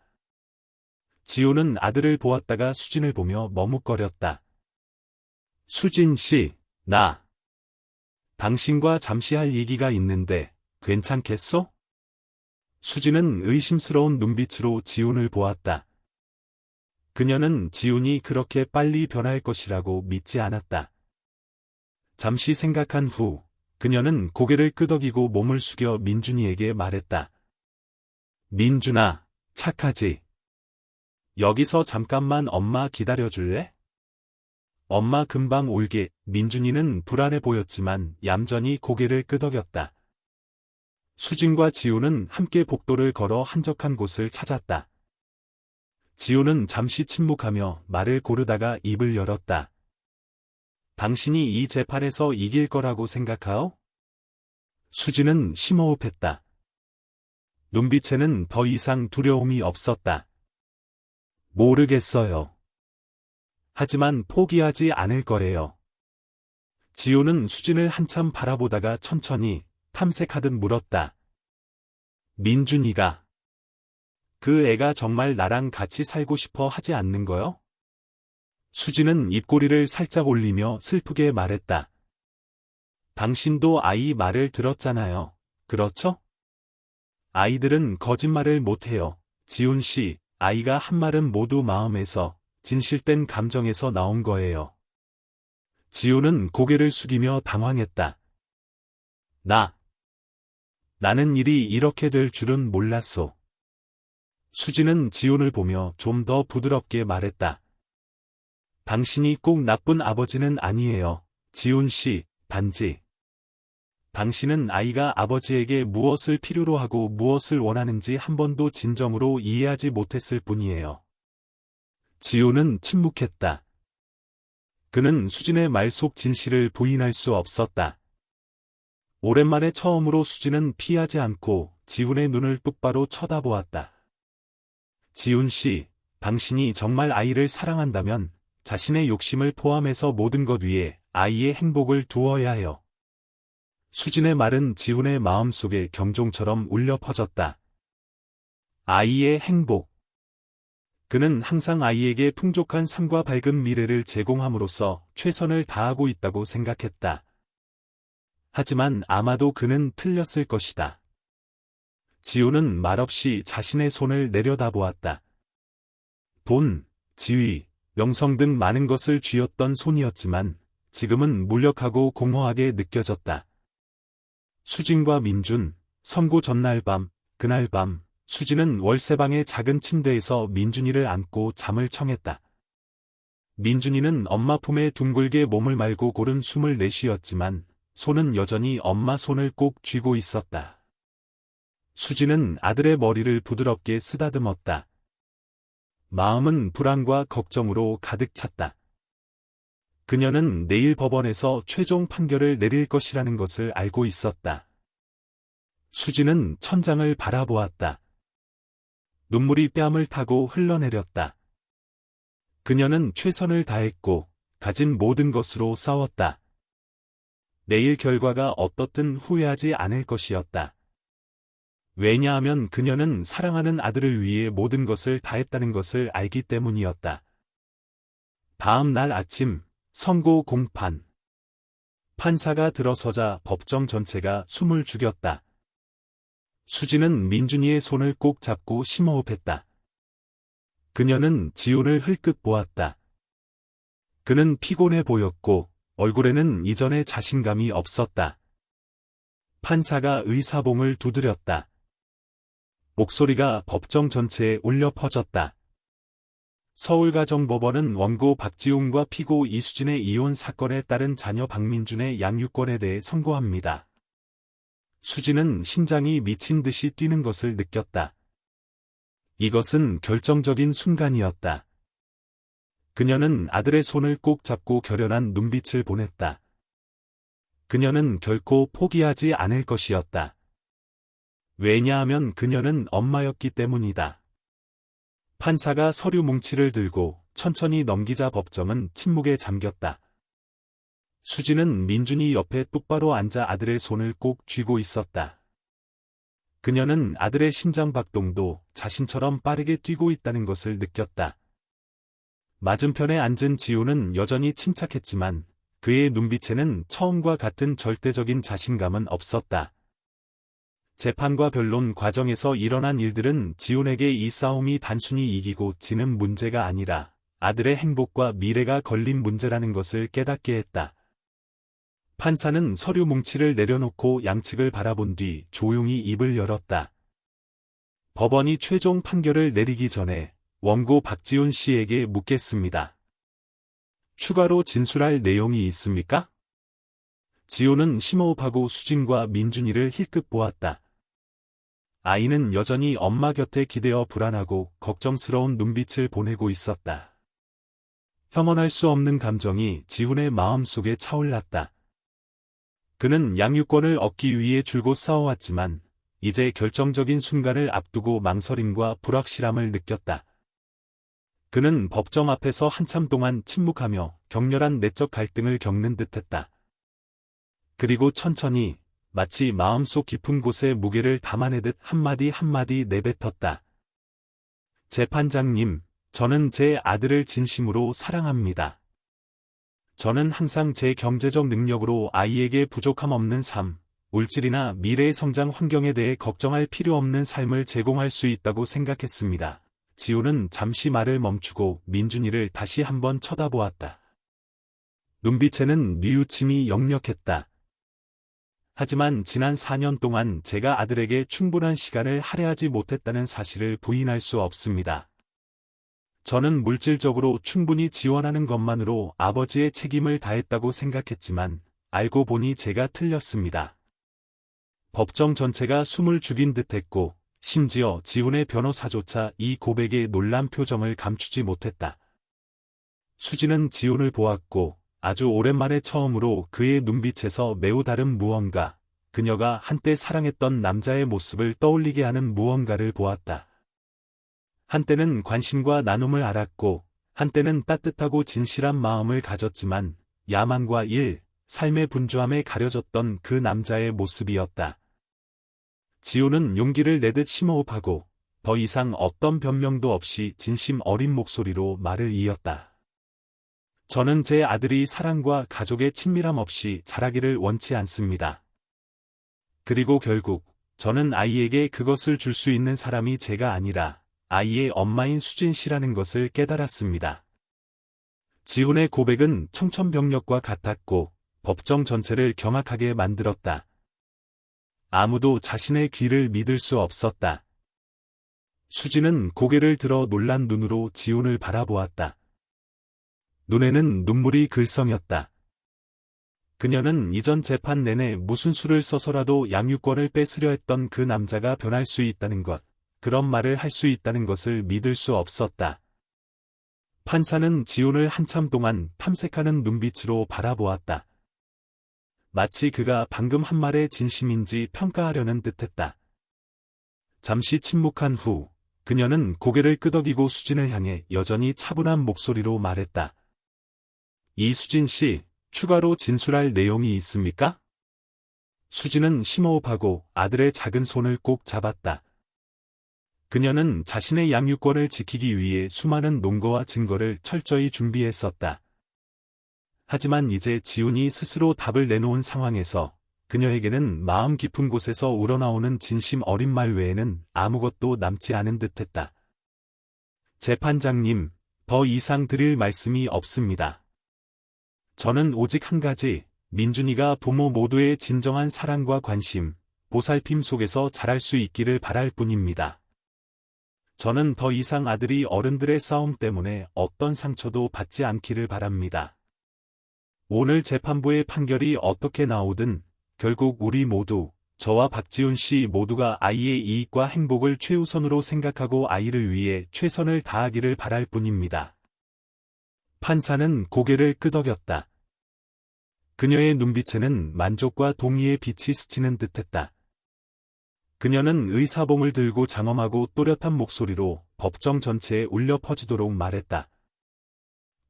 A: 지우는 아들을 보았다가 수진을 보며 머뭇거렸다. 수진 씨, 당신과 잠시 할 얘기가 있는데 괜찮겠어? 수진은 의심스러운 눈빛으로 지훈을 보았다. 그녀는 지훈이 그렇게 빨리 변할 것이라고 믿지 않았다. 잠시 생각한 후 그녀는 고개를 끄덕이고 몸을 숙여 민준이에게 말했다. 민준아, 착하지? 여기서 잠깐만 엄마 기다려줄래? 엄마 금방 올게. 민준이는 불안해 보였지만 얌전히 고개를 끄덕였다. 수진과 지우는 함께 복도를 걸어 한적한 곳을 찾았다. 지우는 잠시 침묵하며 말을 고르다가 입을 열었다. 당신이 이 재판에서 이길 거라고 생각하오? 수진은 심호흡했다. 눈빛에는 더 이상 두려움이 없었다. 모르겠어요. 하지만 포기하지 않을 거예요. 지우는 수진을 한참 바라보다가 천천히 탐색하듯 물었다. 민준이가 그 애가 정말 나랑 같이 살고 싶어 하지 않는 거요? 수진은 입꼬리를 살짝 올리며 슬프게 말했다. 당신도 아이 말을 들었잖아요. 그렇죠? 아이들은 거짓말을 못해요. 지훈 씨, 아이가 한 말은 모두 마음에서, 진실된 감정에서 나온 거예요. 지훈은 고개를 숙이며 당황했다. 나는 일이 이렇게 될 줄은 몰랐소. 수진은 지훈을 보며 좀 더 부드럽게 말했다. 당신이 꼭 나쁜 아버지는 아니에요. 지훈 씨, 단지 당신은 아이가 아버지에게 무엇을 필요로 하고 무엇을 원하는지 한 번도 진정으로 이해하지 못했을 뿐이에요. 지우는 침묵했다. 그는 수진의 말 속 진실을 부인할 수 없었다. 오랜만에 처음으로 수진은 피하지 않고 지훈의 눈을 똑바로 쳐다보았다. 지훈 씨, 당신이 정말 아이를 사랑한다면 자신의 욕심을 포함해서 모든 것 위에 아이의 행복을 두어야 해요. 수진의 말은 지훈의 마음속에 경종처럼 울려 퍼졌다. 아이의 행복. 그는 항상 아이에게 풍족한 삶과 밝은 미래를 제공함으로써 최선을 다하고 있다고 생각했다. 하지만 아마도 그는 틀렸을 것이다. 지훈은 말없이 자신의 손을 내려다보았다. 돈, 지위, 명성 등 많은 것을 쥐었던 손이었지만 지금은 무력하고 공허하게 느껴졌다. 수진과 민준, 선고 전날 밤, 그날 밤, 수진은 월세방의 작은 침대에서 민준이를 안고 잠을 청했다. 민준이는 엄마 품에 둥글게 몸을 말고 고른 숨을 내쉬었지만 손은 여전히 엄마 손을 꼭 쥐고 있었다. 수진은 아들의 머리를 부드럽게 쓰다듬었다. 마음은 불안과 걱정으로 가득 찼다. 그녀는 내일 법원에서 최종 판결을 내릴 것이라는 것을 알고 있었다. 수진은 천장을 바라보았다. 눈물이 뺨을 타고 흘러내렸다. 그녀는 최선을 다했고 가진 모든 것으로 싸웠다. 내일 결과가 어떻든 후회하지 않을 것이었다. 왜냐하면 그녀는 사랑하는 아들을 위해 모든 것을 다했다는 것을 알기 때문이었다. 다음 날 아침, 선고 공판. 판사가 들어서자 법정 전체가 숨을 죽였다. 수진은 민준이의 손을 꼭 잡고 심호흡했다. 그녀는 지훈을 흘끗 보았다. 그는 피곤해 보였고 얼굴에는 이전의 자신감이 없었다. 판사가 의사봉을 두드렸다. 목소리가 법정 전체에 울려 퍼졌다. 서울가정법원은 원고 박지훈과 피고 이수진의 이혼 사건에 따른 자녀 박민준의 양육권에 대해 선고합니다. 수진은 심장이 미친 듯이 뛰는 것을 느꼈다. 이것은 결정적인 순간이었다. 그녀는 아들의 손을 꼭 잡고 결연한 눈빛을 보냈다. 그녀는 결코 포기하지 않을 것이었다. 왜냐하면 그녀는 엄마였기 때문이다. 판사가 서류 뭉치를 들고 천천히 넘기자 법정은 침묵에 잠겼다. 수진은 민준이 옆에 똑바로 앉아 아들의 손을 꼭 쥐고 있었다. 그녀는 아들의 심장 박동도 자신처럼 빠르게 뛰고 있다는 것을 느꼈다. 맞은편에 앉은 지훈은 여전히 침착했지만 그의 눈빛에는 처음과 같은 절대적인 자신감은 없었다. 재판과 변론 과정에서 일어난 일들은 지훈에게 이 싸움이 단순히 이기고 지는 문제가 아니라 아들의 행복과 미래가 걸린 문제라는 것을 깨닫게 했다. 판사는 서류 뭉치를 내려놓고 양측을 바라본 뒤 조용히 입을 열었다. 법원이 최종 판결을 내리기 전에 원고 박지훈 씨에게 묻겠습니다. 추가로 진술할 내용이 있습니까? 지훈은 심호흡하고 수진과 민준이를 힐끗 보았다. 아이는 여전히 엄마 곁에 기대어 불안하고 걱정스러운 눈빛을 보내고 있었다. 혐오할 수 없는 감정이 지훈의 마음속에 차올랐다. 그는 양육권을 얻기 위해 줄곧 싸워왔지만 이제 결정적인 순간을 앞두고 망설임과 불확실함을 느꼈다. 그는 법정 앞에서 한참 동안 침묵하며 격렬한 내적 갈등을 겪는 듯했다. 그리고 천천히 마치 마음속 깊은 곳에 무게를 담아내듯 한마디 한마디 내뱉었다. 재판장님, 저는 제 아들을 진심으로 사랑합니다. 저는 항상 제 경제적 능력으로 아이에게 부족함 없는 삶, 물질이나 미래의 성장 환경에 대해 걱정할 필요 없는 삶을 제공할 수 있다고 생각했습니다. 지훈은 잠시 말을 멈추고 민준이를 다시 한번 쳐다보았다. 눈빛에는 뉘우침이 역력했다. 하지만 지난 4년 동안 제가 아들에게 충분한 시간을 할애하지 못했다는 사실을 부인할 수 없습니다. 저는 물질적으로 충분히 지원하는 것만으로 아버지의 책임을 다했다고 생각했지만 알고 보니 제가 틀렸습니다. 법정 전체가 숨을 죽인 듯했고 심지어 지훈의 변호사조차 이 고백에 놀란 표정을 감추지 못했다. 수지는 지훈을 보았고 아주 오랜만에 처음으로 그의 눈빛에서 매우 다른 무언가, 그녀가 한때 사랑했던 남자의 모습을 떠올리게 하는 무언가를 보았다. 한때는 관심과 나눔을 알았고 한때는 따뜻하고 진실한 마음을 가졌지만 야망과 일, 삶의 분주함에 가려졌던 그 남자의 모습이었다. 지훈은 용기를 내듯 심호흡하고 더 이상 어떤 변명도 없이 진심 어린 목소리로 말을 이었다. 저는 제 아들이 사랑과 가족의 친밀함 없이 자라기를 원치 않습니다. 그리고 결국 저는 아이에게 그것을 줄 수 있는 사람이 제가 아니라 아이의 엄마인 수진 씨라는 것을 깨달았습니다. 지훈의 고백은 청천벽력과 같았고 법정 전체를 경악하게 만들었다. 아무도 자신의 귀를 믿을 수 없었다. 수지는 고개를 들어 놀란 눈으로 지훈을 바라보았다. 눈에는 눈물이 글썽였다. 그녀는 이전 재판 내내 무슨 수를 써서라도 양육권을 뺏으려 했던 그 남자가 변할 수 있다는 것, 그런 말을 할 수 있다는 것을 믿을 수 없었다. 판사는 지훈을 한참 동안 탐색하는 눈빛으로 바라보았다. 마치 그가 방금 한 말의 진심인지 평가하려는 듯했다. 잠시 침묵한 후 그녀는 고개를 끄덕이고 수진을 향해 여전히 차분한 목소리로 말했다. 이수진 씨, 추가로 진술할 내용이 있습니까? 수진은 심호흡하고 아들의 작은 손을 꼭 잡았다. 그녀는 자신의 양육권을 지키기 위해 수많은 논거와 증거를 철저히 준비했었다. 하지만 이제 지훈이 스스로 답을 내놓은 상황에서 그녀에게는 마음 깊은 곳에서 우러나오는 진심 어린 말 외에는 아무것도 남지 않은 듯했다. 재판장님, 더 이상 드릴 말씀이 없습니다. 저는 오직 한 가지, 민준이가 부모 모두의 진정한 사랑과 관심, 보살핌 속에서 자랄 수 있기를 바랄 뿐입니다. 저는 더 이상 아들이 어른들의 싸움 때문에 어떤 상처도 받지 않기를 바랍니다. 오늘 재판부의 판결이 어떻게 나오든 결국 우리 모두, 저와 박지훈 씨 모두가 아이의 이익과 행복을 최우선으로 생각하고 아이를 위해 최선을 다하기를 바랄 뿐입니다. 판사는 고개를 끄덕였다. 그녀의 눈빛에는 만족과 동의의 빛이 스치는 듯했다. 그녀는 의사봉을 들고 장엄하고 또렷한 목소리로 법정 전체에 울려 퍼지도록 말했다.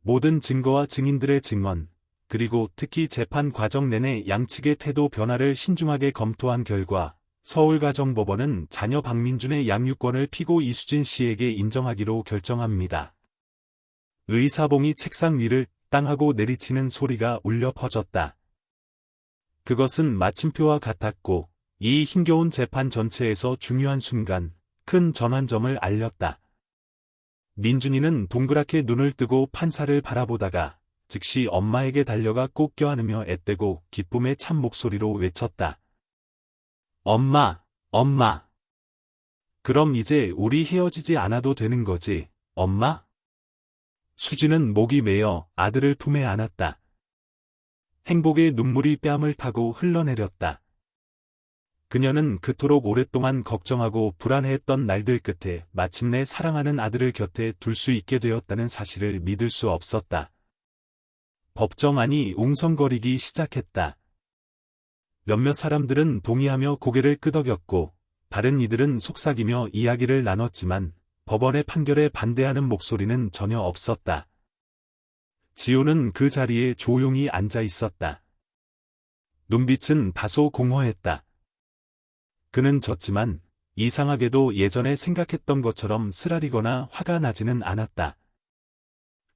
A: 모든 증거와 증인들의 증언, 그리고 특히 재판 과정 내내 양측의 태도 변화를 신중하게 검토한 결과 서울가정법원은 자녀 박민준의 양육권을 피고 이수진 씨에게 인정하기로 결정합니다. 의사봉이 책상 위를 땅 하고 내리치는 소리가 울려 퍼졌다. 그것은 마침표와 같았고 이 힘겨운 재판 전체에서 중요한 순간, 큰 전환점을 알렸다. 민준이는 동그랗게 눈을 뜨고 판사를 바라보다가 즉시 엄마에게 달려가 꼭 껴안으며 앳되고 기쁨의 찬 목소리로 외쳤다. 엄마, 엄마. 그럼 이제 우리 헤어지지 않아도 되는 거지, 엄마? 수지는 목이 메어 아들을 품에 안았다. 행복의 눈물이 뺨을 타고 흘러내렸다. 그녀는 그토록 오랫동안 걱정하고 불안해했던 날들 끝에 마침내 사랑하는 아들을 곁에 둘 수 있게 되었다는 사실을 믿을 수 없었다. 법정 안이 웅성거리기 시작했다. 몇몇 사람들은 동의하며 고개를 끄덕였고 다른 이들은 속삭이며 이야기를 나눴지만 법원의 판결에 반대하는 목소리는 전혀 없었다. 지훈은 그 자리에 조용히 앉아 있었다. 눈빛은 다소 공허했다. 그는 졌지만 이상하게도 예전에 생각했던 것처럼 쓰라리거나 화가 나지는 않았다.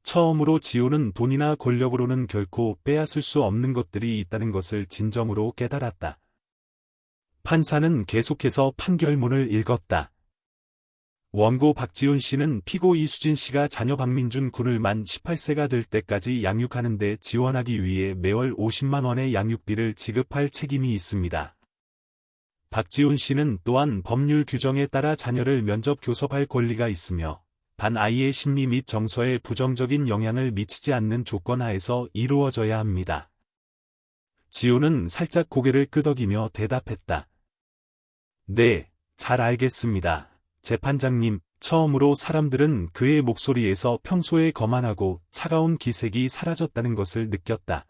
A: 처음으로 지훈은 돈이나 권력으로는 결코 빼앗을 수 없는 것들이 있다는 것을 진정으로 깨달았다. 판사는 계속해서 판결문을 읽었다. 원고 박지훈 씨는 피고 이수진 씨가 자녀 박민준 군을 만 18세가 될 때까지 양육하는 데 지원하기 위해 매월 50만 원의 양육비를 지급할 책임이 있습니다. 박지훈 씨는 또한 법률 규정에 따라 자녀를 면접 교섭할 권리가 있으며 단 아이의 심리 및 정서에 부정적인 영향을 미치지 않는 조건 하에서 이루어져야 합니다. 지훈은 살짝 고개를 끄덕이며 대답했다. 네, 잘 알겠습니다. 재판장님, 처음으로 사람들은 그의 목소리에서 평소에 거만하고 차가운 기색이 사라졌다는 것을 느꼈다.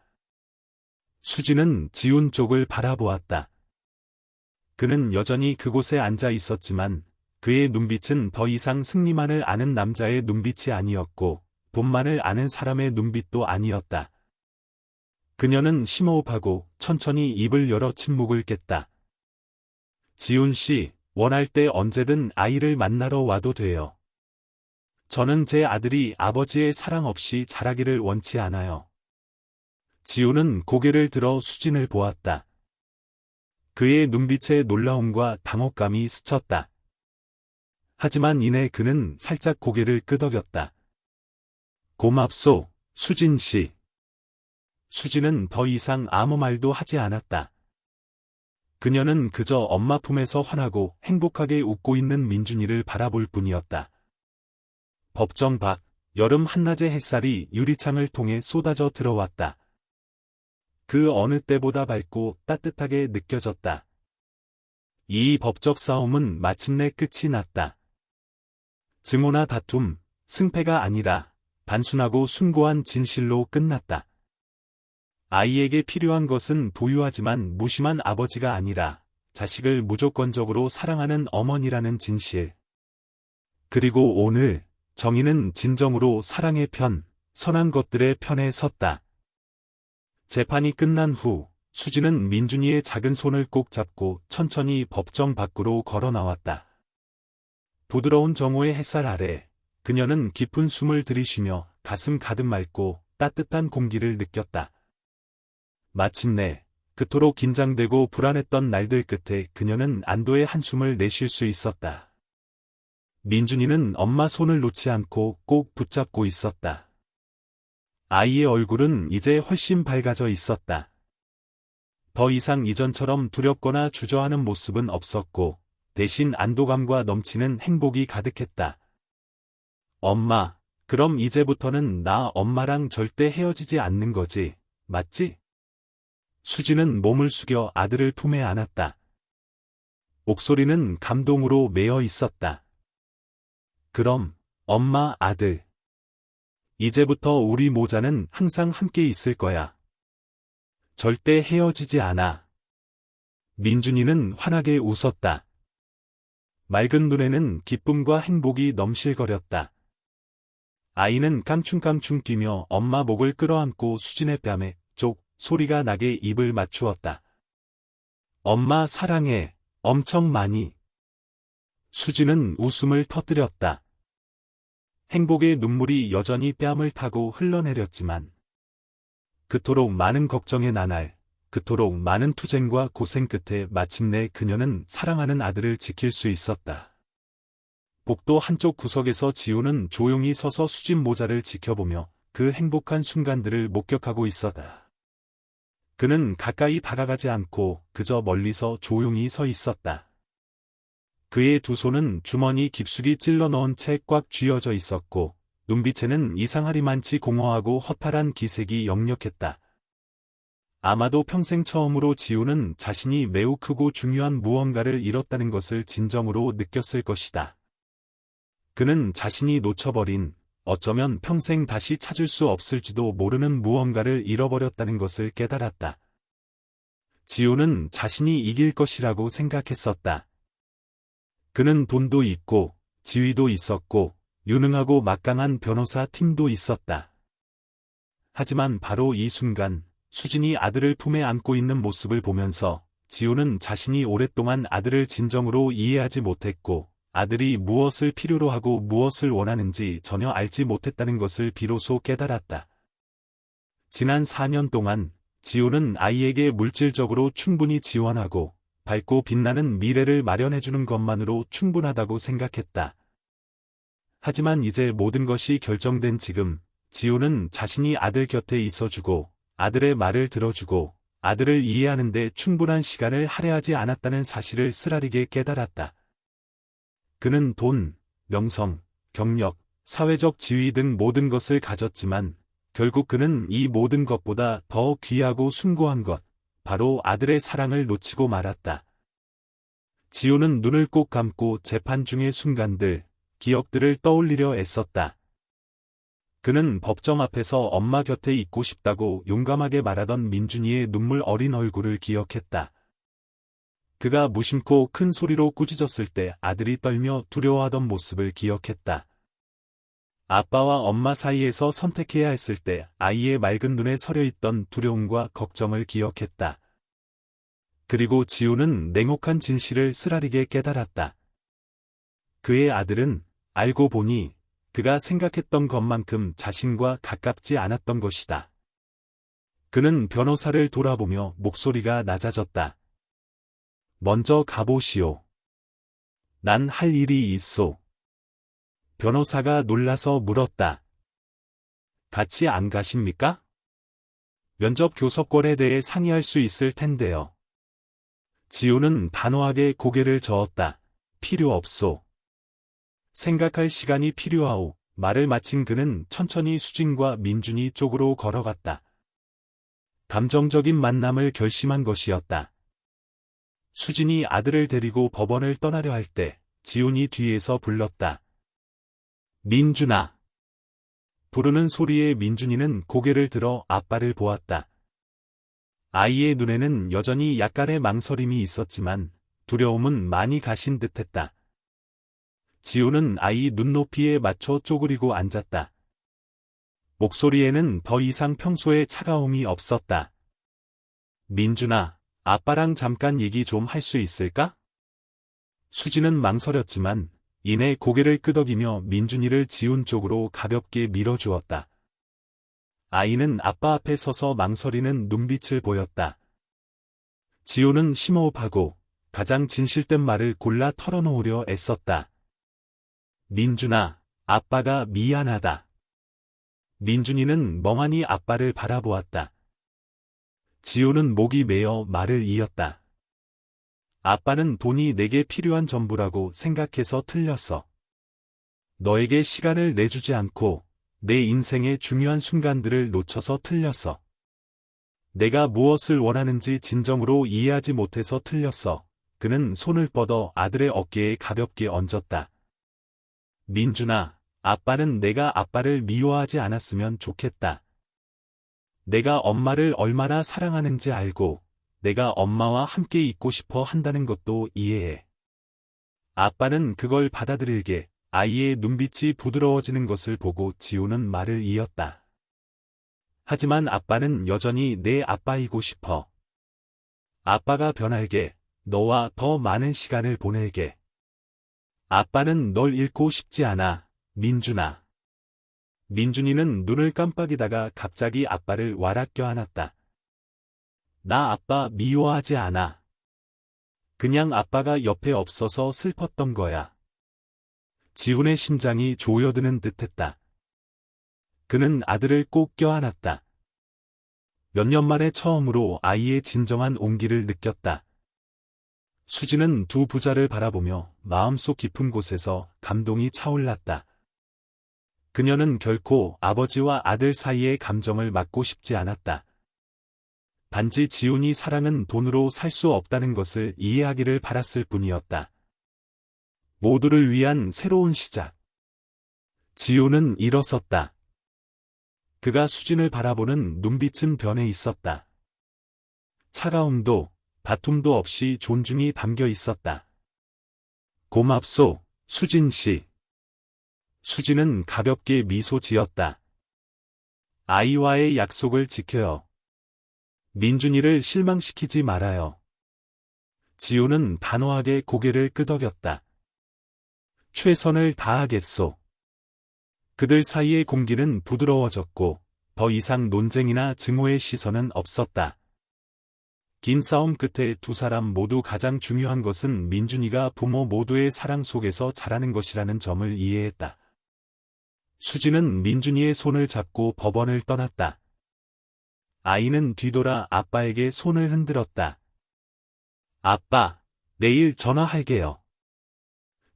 A: 수지는 지훈 쪽을 바라보았다. 그는 여전히 그곳에 앉아 있었지만 그의 눈빛은 더 이상 승리만을 아는 남자의 눈빛이 아니었고 돈만을 아는 사람의 눈빛도 아니었다. 그녀는 심호흡하고 천천히 입을 열어 침묵을 깼다. 지훈 씨, 원할 때 언제든 아이를 만나러 와도 돼요. 저는 제 아들이 아버지의 사랑 없이 자라기를 원치 않아요. 지훈은 고개를 들어 수진을 보았다. 그의 눈빛에 놀라움과 당혹감이 스쳤다. 하지만 이내 그는 살짝 고개를 끄덕였다. 고맙소, 수진 씨. 수진은 더 이상 아무 말도 하지 않았다. 그녀는 그저 엄마 품에서 환하고 행복하게 웃고 있는 민준이를 바라볼 뿐이었다. 법정 밖, 여름 한낮의 햇살이 유리창을 통해 쏟아져 들어왔다. 그 어느 때보다 밝고 따뜻하게 느껴졌다. 이 법적 싸움은 마침내 끝이 났다. 증오나 다툼, 승패가 아니라 단순하고 숭고한 진실로 끝났다. 아이에게 필요한 것은 부유하지만 무심한 아버지가 아니라 자식을 무조건적으로 사랑하는 어머니라는 진실. 그리고 오늘 정의는 진정으로 사랑의 편, 선한 것들의 편에 섰다. 재판이 끝난 후 수지는 민준이의 작은 손을 꼭 잡고 천천히 법정 밖으로 걸어 나왔다. 부드러운 정오의 햇살 아래 그녀는 깊은 숨을 들이쉬며 가슴 가득 맑고 따뜻한 공기를 느꼈다. 마침내 그토록 긴장되고 불안했던 날들 끝에 그녀는 안도의 한숨을 내쉴 수 있었다. 민준이는 엄마 손을 놓지 않고 꼭 붙잡고 있었다. 아이의 얼굴은 이제 훨씬 밝아져 있었다. 더 이상 이전처럼 두렵거나 주저하는 모습은 없었고 대신 안도감과 넘치는 행복이 가득했다. 엄마, 그럼 이제부터는 나 엄마랑 절대 헤어지지 않는 거지, 맞지? 수지는 몸을 숙여 아들을 품에 안았다. 목소리는 감동으로 메어 있었다. 그럼, 엄마, 아들. 이제부터 우리 모자는 항상 함께 있을 거야. 절대 헤어지지 않아. 민준이는 환하게 웃었다. 맑은 눈에는 기쁨과 행복이 넘실거렸다. 아이는 깡충깡충 뛰며 엄마 목을 끌어안고 수진의 뺨에 쪽 소리가 나게 입을 맞추었다. 엄마 사랑해, 엄청 많이. 수진은 웃음을 터뜨렸다. 행복의 눈물이 여전히 뺨을 타고 흘러내렸지만 그토록 많은 걱정의 나날, 그토록 많은 투쟁과 고생 끝에 마침내 그녀는 사랑하는 아들을 지킬 수 있었다. 복도 한쪽 구석에서 지우는 조용히 서서 수진 모자를 지켜보며 그 행복한 순간들을 목격하고 있었다. 그는 가까이 다가가지 않고 그저 멀리서 조용히 서 있었다. 그의 두 손은 주머니 깊숙이 찔러 넣은 채 꽉 쥐어져 있었고 눈빛에는 이상하리만치 공허하고 허탈한 기색이 역력했다. 아마도 평생 처음으로 지우는 자신이 매우 크고 중요한 무언가를 잃었다는 것을 진정으로 느꼈을 것이다. 그는 자신이 놓쳐버린, 어쩌면 평생 다시 찾을 수 없을지도 모르는 무언가를 잃어버렸다는 것을 깨달았다. 지우는 자신이 이길 것이라고 생각했었다. 그는 돈도 있고, 지위도 있었고, 유능하고 막강한 변호사 팀도 있었다. 하지만 바로 이 순간, 수진이 아들을 품에 안고 있는 모습을 보면서 지우는 자신이 오랫동안 아들을 진정으로 이해하지 못했고, 아들이 무엇을 필요로 하고 무엇을 원하는지 전혀 알지 못했다는 것을 비로소 깨달았다. 지난 4년 동안 지우는 아이에게 물질적으로 충분히 지원하고 밝고 빛나는 미래를 마련해주는 것만으로 충분하다고 생각했다. 하지만 이제 모든 것이 결정된 지금, 지우는 자신이 아들 곁에 있어주고 아들의 말을 들어주고 아들을 이해하는 데 충분한 시간을 할애하지 않았다는 사실을 쓰라리게 깨달았다. 그는 돈, 명성, 경력, 사회적 지위 등 모든 것을 가졌지만 결국 그는 이 모든 것보다 더 귀하고 숭고한 것, 바로 아들의 사랑을 놓치고 말았다. 지우는 눈을 꼭 감고 재판 중의 순간들, 기억들을 떠올리려 애썼다. 그는 법정 앞에서 엄마 곁에 있고 싶다고 용감하게 말하던 민준이의 눈물 어린 얼굴을 기억했다. 그가 무심코 큰 소리로 꾸짖었을 때 아들이 떨며 두려워하던 모습을 기억했다. 아빠와 엄마 사이에서 선택해야 했을 때 아이의 맑은 눈에 서려있던 두려움과 걱정을 기억했다. 그리고 지우는 냉혹한 진실을 쓰라리게 깨달았다. 그의 아들은 알고 보니 그가 생각했던 것만큼 자신과 가깝지 않았던 것이다. 그는 변호사를 돌아보며 목소리가 낮아졌다. 먼저 가보시오. 난 할 일이 있소. 변호사가 놀라서 물었다. 같이 안 가십니까? 면접 교섭권에 대해 상의할 수 있을 텐데요. 지우는 단호하게 고개를 저었다. 필요 없소. 생각할 시간이 필요하오. 말을 마친 그는 천천히 수진과 민준이 쪽으로 걸어갔다. 감정적인 만남을 결심한 것이었다. 수진이 아들을 데리고 법원을 떠나려 할 때 지훈이 뒤에서 불렀다. 민준아. 부르는 소리에 민준이는 고개를 들어 아빠를 보았다. 아이의 눈에는 여전히 약간의 망설임이 있었지만 두려움은 많이 가신 듯했다. 지우는 아이 눈높이에 맞춰 쪼그리고 앉았다. 목소리에는 더 이상 평소의 차가움이 없었다. 민준아, 아빠랑 잠깐 얘기 좀 할 수 있을까? 수지는 망설였지만 이내 고개를 끄덕이며 민준이를 지훈 쪽으로 가볍게 밀어주었다. 아이는 아빠 앞에 서서 망설이는 눈빛을 보였다. 지훈은 심호흡하고 가장 진실된 말을 골라 털어놓으려 애썼다. 민준아, 아빠가 미안하다. 민준이는 멍하니 아빠를 바라보았다. 지훈은 목이 메어 말을 이었다. 아빠는 돈이 내게 필요한 전부라고 생각해서 틀렸어. 너에게 시간을 내주지 않고 내 인생의 중요한 순간들을 놓쳐서 틀렸어. 내가 무엇을 원하는지 진정으로 이해하지 못해서 틀렸어. 그는 손을 뻗어 아들의 어깨에 가볍게 얹었다. 민준아, 아빠는 내가 아빠를 미워하지 않았으면 좋겠다. 내가 엄마를 얼마나 사랑하는지 알고 내가 엄마와 함께 있고 싶어 한다는 것도 이해해. 아빠는 그걸 받아들일게. 아이의 눈빛이 부드러워지는 것을 보고 지우는 말을 이었다. 하지만 아빠는 여전히 내 아빠이고 싶어. 아빠가 변할게. 너와 더 많은 시간을 보낼게. 아빠는 널 잃고 싶지 않아, 민준아. 민준이는 눈을 깜빡이다가 갑자기 아빠를 와락 껴안았다. 나 아빠 미워하지 않아. 그냥 아빠가 옆에 없어서 슬펐던 거야. 지훈의 심장이 조여드는 듯했다. 그는 아들을 꼭 껴안았다. 몇 년 만에 처음으로 아이의 진정한 온기를 느꼈다. 수지는 두 부자를 바라보며 마음속 깊은 곳에서 감동이 차올랐다. 그녀는 결코 아버지와 아들 사이의 감정을 막고 싶지 않았다. 단지 지훈이 사랑은 돈으로 살 수 없다는 것을 이해하기를 바랐을 뿐이었다. 모두를 위한 새로운 시작. 지훈은 일어섰다. 그가 수진을 바라보는 눈빛은 변해 있었다. 차가움도 다툼도 없이 존중이 담겨 있었다. 고맙소, 수진 씨. 수진은 가볍게 미소 지었다. 아이와의 약속을 지켜요. 민준이를 실망시키지 말아요. 지우는 단호하게 고개를 끄덕였다. 최선을 다하겠소. 그들 사이의 공기는 부드러워졌고 더 이상 논쟁이나 증오의 시선은 없었다. 긴 싸움 끝에 두 사람 모두 가장 중요한 것은 민준이가 부모 모두의 사랑 속에서 자라는 것이라는 점을 이해했다. 수지는 민준이의 손을 잡고 법원을 떠났다. 아이는 뒤돌아 아빠에게 손을 흔들었다. 아빠, 내일 전화할게요.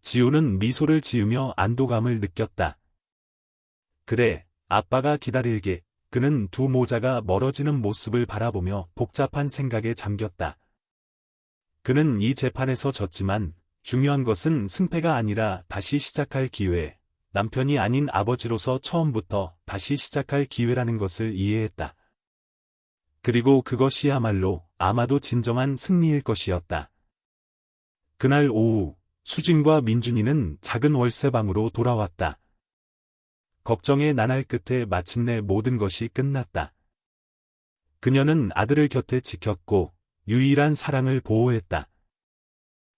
A: 지우는 미소를 지으며 안도감을 느꼈다. 그래, 아빠가 기다릴게. 그는 두 모자가 멀어지는 모습을 바라보며 복잡한 생각에 잠겼다. 그는 이 재판에서 졌지만 중요한 것은 승패가 아니라 다시 시작할 기회, 남편이 아닌 아버지로서 처음부터 다시 시작할 기회라는 것을 이해했다. 그리고 그것이야말로 아마도 진정한 승리일 것이었다. 그날 오후, 수진과 민준이는 작은 월세방으로 돌아왔다. 걱정의 나날 끝에 마침내 모든 것이 끝났다. 그녀는 아들을 곁에 지켰고 유일한 사랑을 보호했다.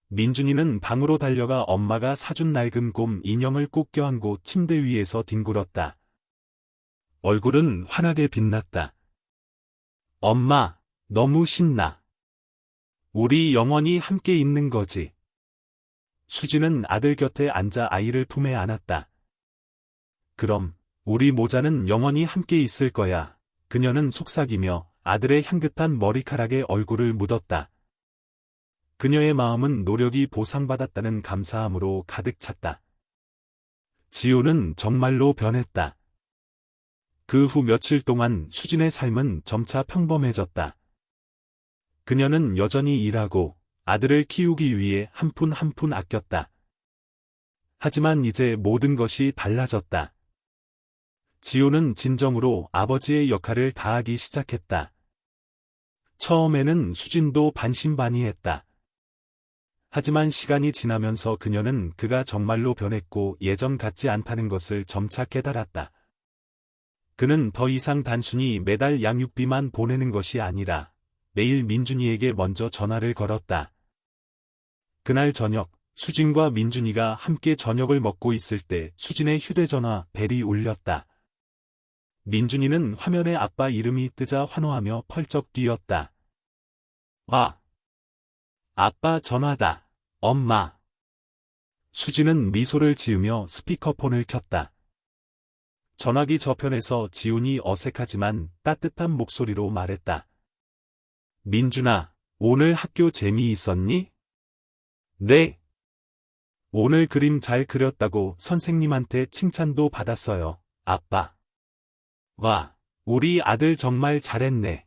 A: 민준이는 방으로 달려가 엄마가 사준 낡은 곰 인형을 꼭 껴안고 침대 위에서 뒹굴었다. 얼굴은 환하게 빛났다. 엄마, 너무 신나. 우리 영원히 함께 있는 거지. 수진은 아들 곁에 앉아 아이를 품에 안았다. 그럼, 우리 모자는 영원히 함께 있을 거야. 그녀는 속삭이며 아들의 향긋한 머리카락에 얼굴을 묻었다. 그녀의 마음은 노력이 보상받았다는 감사함으로 가득 찼다. 지우는 정말로 변했다. 그 후 며칠 동안 수진의 삶은 점차 평범해졌다. 그녀는 여전히 일하고 아들을 키우기 위해 한 푼 한 푼 아꼈다. 하지만 이제 모든 것이 달라졌다. 지우는 진정으로 아버지의 역할을 다하기 시작했다. 처음에는 수진도 반신반의했다. 하지만 시간이 지나면서 그녀는 그가 정말로 변했고 예전 같지 않다는 것을 점차 깨달았다. 그는 더 이상 단순히 매달 양육비만 보내는 것이 아니라 매일 민준이에게 먼저 전화를 걸었다. 그날 저녁, 수진과 민준이가 함께 저녁을 먹고 있을 때 수진의 휴대전화 벨이 울렸다. 민준이는 화면에 아빠 이름이 뜨자 환호하며 펄쩍 뛰었다. 와! 아빠 전화다. 엄마. 수진은 미소를 지으며 스피커폰을 켰다. 전화기 저편에서 지훈이 어색하지만 따뜻한 목소리로 말했다. 민준아, 오늘 학교 재미있었니? 네. 오늘 그림 잘 그렸다고 선생님한테 칭찬도 받았어요, 아빠. 와, 우리 아들 정말 잘했네.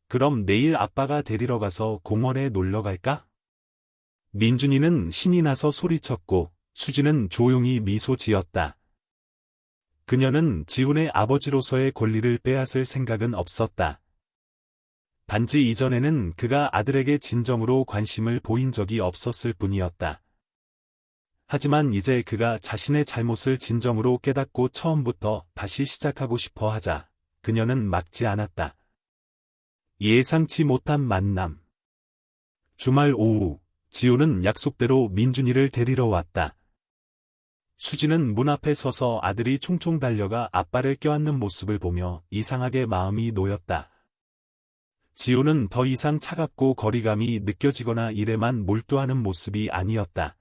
A: 그럼 내일 아빠가 데리러 가서 공원에 놀러 갈까? 민준이는 신이 나서 소리쳤고 수진은 조용히 미소 지었다. 그녀는 지훈의 아버지로서의 권리를 빼앗을 생각은 없었다. 단지 이전에는 그가 아들에게 진정으로 관심을 보인 적이 없었을 뿐이었다. 하지만 이제 그가 자신의 잘못을 진정으로 깨닫고 처음부터 다시 시작하고 싶어 하자 그녀는 막지 않았다. 예상치 못한 만남. 주말 오후, 지우는 약속대로 민준이를 데리러 왔다. 수진은 문 앞에 서서 아들이 총총 달려가 아빠를 껴안는 모습을 보며 이상하게 마음이 놓였다. 지우는 더 이상 차갑고 거리감이 느껴지거나 일에만 몰두하는 모습이 아니었다.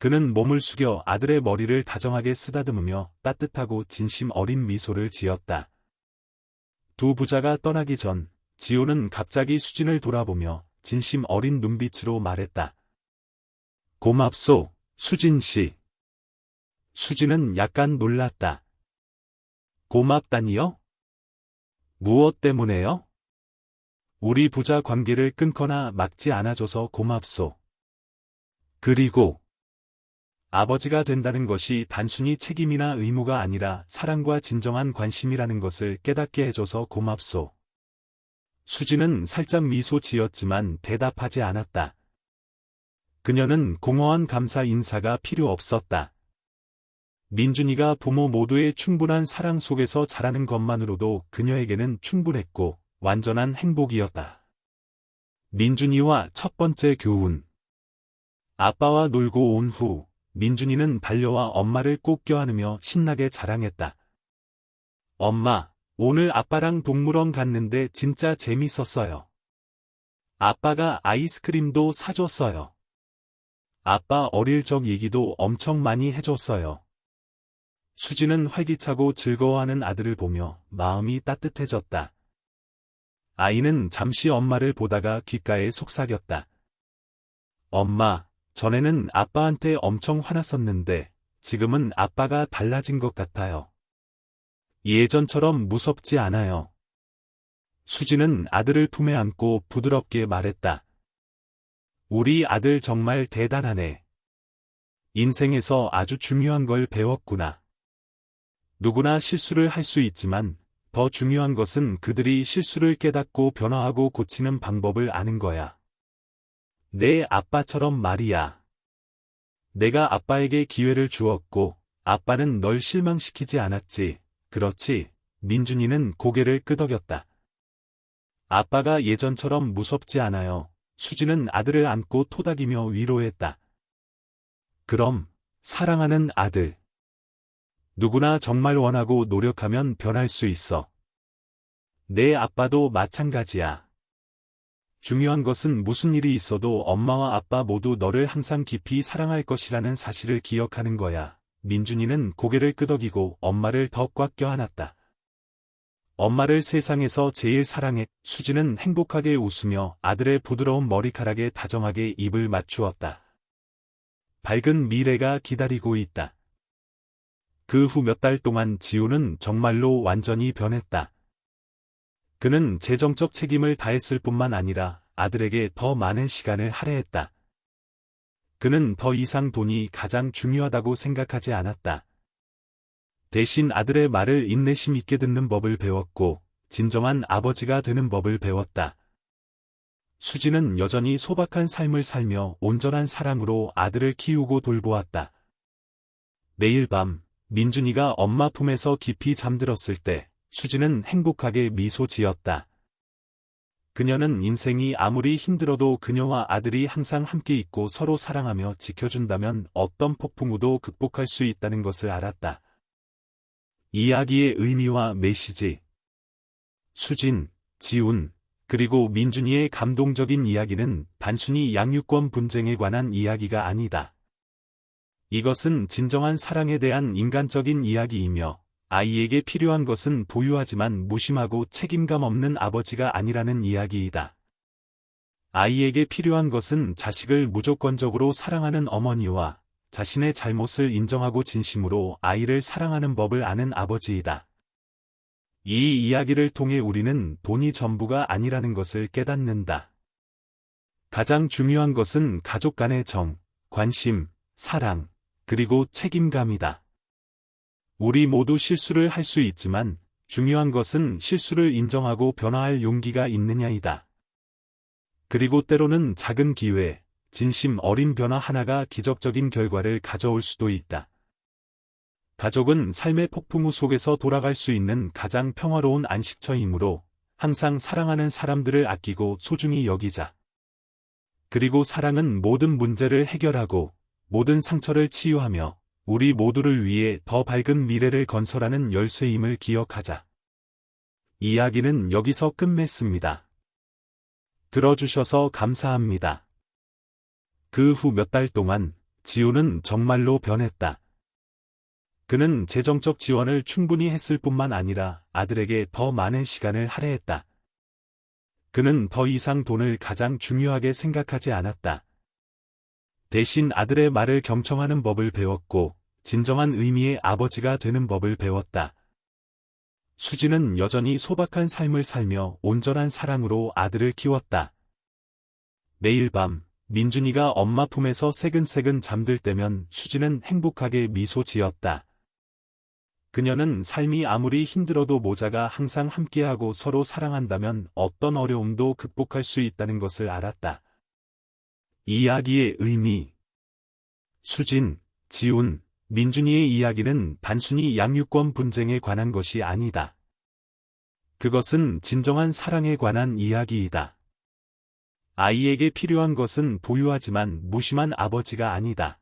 A: 그는 몸을 숙여 아들의 머리를 다정하게 쓰다듬으며 따뜻하고 진심 어린 미소를 지었다. 두 부자가 떠나기 전, 지우는 갑자기 수진을 돌아보며 진심 어린 눈빛으로 말했다. 고맙소, 수진 씨. 수진은 약간 놀랐다. 고맙다니요? 무엇 때문에요? 우리 부자 관계를 끊거나 막지 않아줘서 고맙소. 그리고 아버지가 된다는 것이 단순히 책임이나 의무가 아니라 사랑과 진정한 관심이라는 것을 깨닫게 해줘서 고맙소. 수진은 살짝 미소 지었지만 대답하지 않았다. 그녀는 공허한 감사 인사가 필요 없었다. 민준이가 부모 모두의 충분한 사랑 속에서 자라는 것만으로도 그녀에게는 충분했고 완전한 행복이었다. 민준이와 첫 번째 교훈. 아빠와 놀고 온 후 민준이는 달려와 엄마를 꼭 껴안으며 신나게 자랑했다. 엄마, 오늘 아빠랑 동물원 갔는데 진짜 재밌었어요. 아빠가 아이스크림도 사줬어요. 아빠 어릴 적 얘기도 엄청 많이 해줬어요. 수진은 활기차고 즐거워하는 아들을 보며 마음이 따뜻해졌다. 아이는 잠시 엄마를 보다가 귓가에 속삭였다. 엄마, 전에는 아빠한테 엄청 화났었는데 지금은 아빠가 달라진 것 같아요. 예전처럼 무섭지 않아요. 수진은 아들을 품에 안고 부드럽게 말했다. 우리 아들 정말 대단하네. 인생에서 아주 중요한 걸 배웠구나. 누구나 실수를 할 수 있지만 더 중요한 것은 그들이 실수를 깨닫고 변화하고 고치는 방법을 아는 거야. 내 아빠처럼 말이야. 내가 아빠에게 기회를 주었고 아빠는 널 실망시키지 않았지. 그렇지. 민준이는 고개를 끄덕였다. 아빠가 예전처럼 무섭지 않아요. 수지는 아들을 안고 토닥이며 위로했다. 그럼, 사랑하는 아들. 누구나 정말 원하고 노력하면 변할 수 있어. 내 아빠도 마찬가지야. 중요한 것은 무슨 일이 있어도 엄마와 아빠 모두 너를 항상 깊이 사랑할 것이라는 사실을 기억하는 거야. 민준이는 고개를 끄덕이고 엄마를 더 꽉 껴안았다. 엄마를 세상에서 제일 사랑해. 수지는 행복하게 웃으며 아들의 부드러운 머리카락에 다정하게 입을 맞추었다. 밝은 미래가 기다리고 있다. 그 후 몇 달 동안 지우는 정말로 완전히 변했다. 그는 재정적 책임을 다했을 뿐만 아니라 아들에게 더 많은 시간을 할애했다. 그는 더 이상 돈이 가장 중요하다고 생각하지 않았다. 대신 아들의 말을 인내심 있게 듣는 법을 배웠고 진정한 아버지가 되는 법을 배웠다. 수지는 여전히 소박한 삶을 살며 온전한 사랑으로 아들을 키우고 돌보았다. 매일 밤 민준이가 엄마 품에서 깊이 잠들었을 때 수지는 행복하게 미소 지었다. 그녀는 인생이 아무리 힘들어도 그녀와 아들이 항상 함께 있고 서로 사랑하며 지켜준다면 어떤 폭풍우도 극복할 수 있다는 것을 알았다. 이야기의 의미와 메시지. 수진, 지훈, 그리고 민준이의 감동적인 이야기는 단순히 양육권 분쟁에 관한 이야기가 아니다. 이것은 진정한 사랑에 대한 인간적인 이야기이며 아이에게 필요한 것은 부유하지만 무심하고 책임감 없는 아버지가 아니라는 이야기이다. 아이에게 필요한 것은 자식을 무조건적으로 사랑하는 어머니와 자신의 잘못을 인정하고 진심으로 아이를 사랑하는 법을 아는 아버지이다. 이 이야기를 통해 우리는 돈이 전부가 아니라는 것을 깨닫는다. 가장 중요한 것은 가족 간의 정, 관심, 사랑, 그리고 책임감이다. 우리 모두 실수를 할 수 있지만 중요한 것은 실수를 인정하고 변화할 용기가 있느냐이다. 그리고 때로는 작은 기회, 진심 어린 변화 하나가 기적적인 결과를 가져올 수도 있다. 가족은 삶의 폭풍우 속에서 돌아갈 수 있는 가장 평화로운 안식처이므로 항상 사랑하는 사람들을 아끼고 소중히 여기자. 그리고 사랑은 모든 문제를 해결하고 모든 상처를 치유하며 우리 모두를 위해 더 밝은 미래를 건설하는 열쇠임을 기억하자. 이야기는 여기서 끝맺습니다. 들어주셔서 감사합니다. 그 후 몇 달 동안 지우는 정말로 변했다. 그는 재정적 지원을 충분히 했을 뿐만 아니라 아들에게 더 많은 시간을 할애했다. 그는 더 이상 돈을 가장 중요하게 생각하지 않았다. 대신 아들의 말을 경청하는 법을 배웠고 진정한 의미의 아버지가 되는 법을 배웠다. 수지는 여전히 소박한 삶을 살며 온전한 사랑으로 아들을 키웠다. 매일 밤 민준이가 엄마 품에서 새근새근 잠들 때면 수지는 행복하게 미소 지었다. 그녀는 삶이 아무리 힘들어도 모자가 항상 함께하고 서로 사랑한다면 어떤 어려움도 극복할 수 있다는 것을 알았다. 이야기의 의미. 수진, 지훈, 민준이의 이야기는 단순히 양육권 분쟁에 관한 것이 아니다. 그것은 진정한 사랑에 관한 이야기이다. 아이에게 필요한 것은 부유하지만 무심한 아버지가 아니다.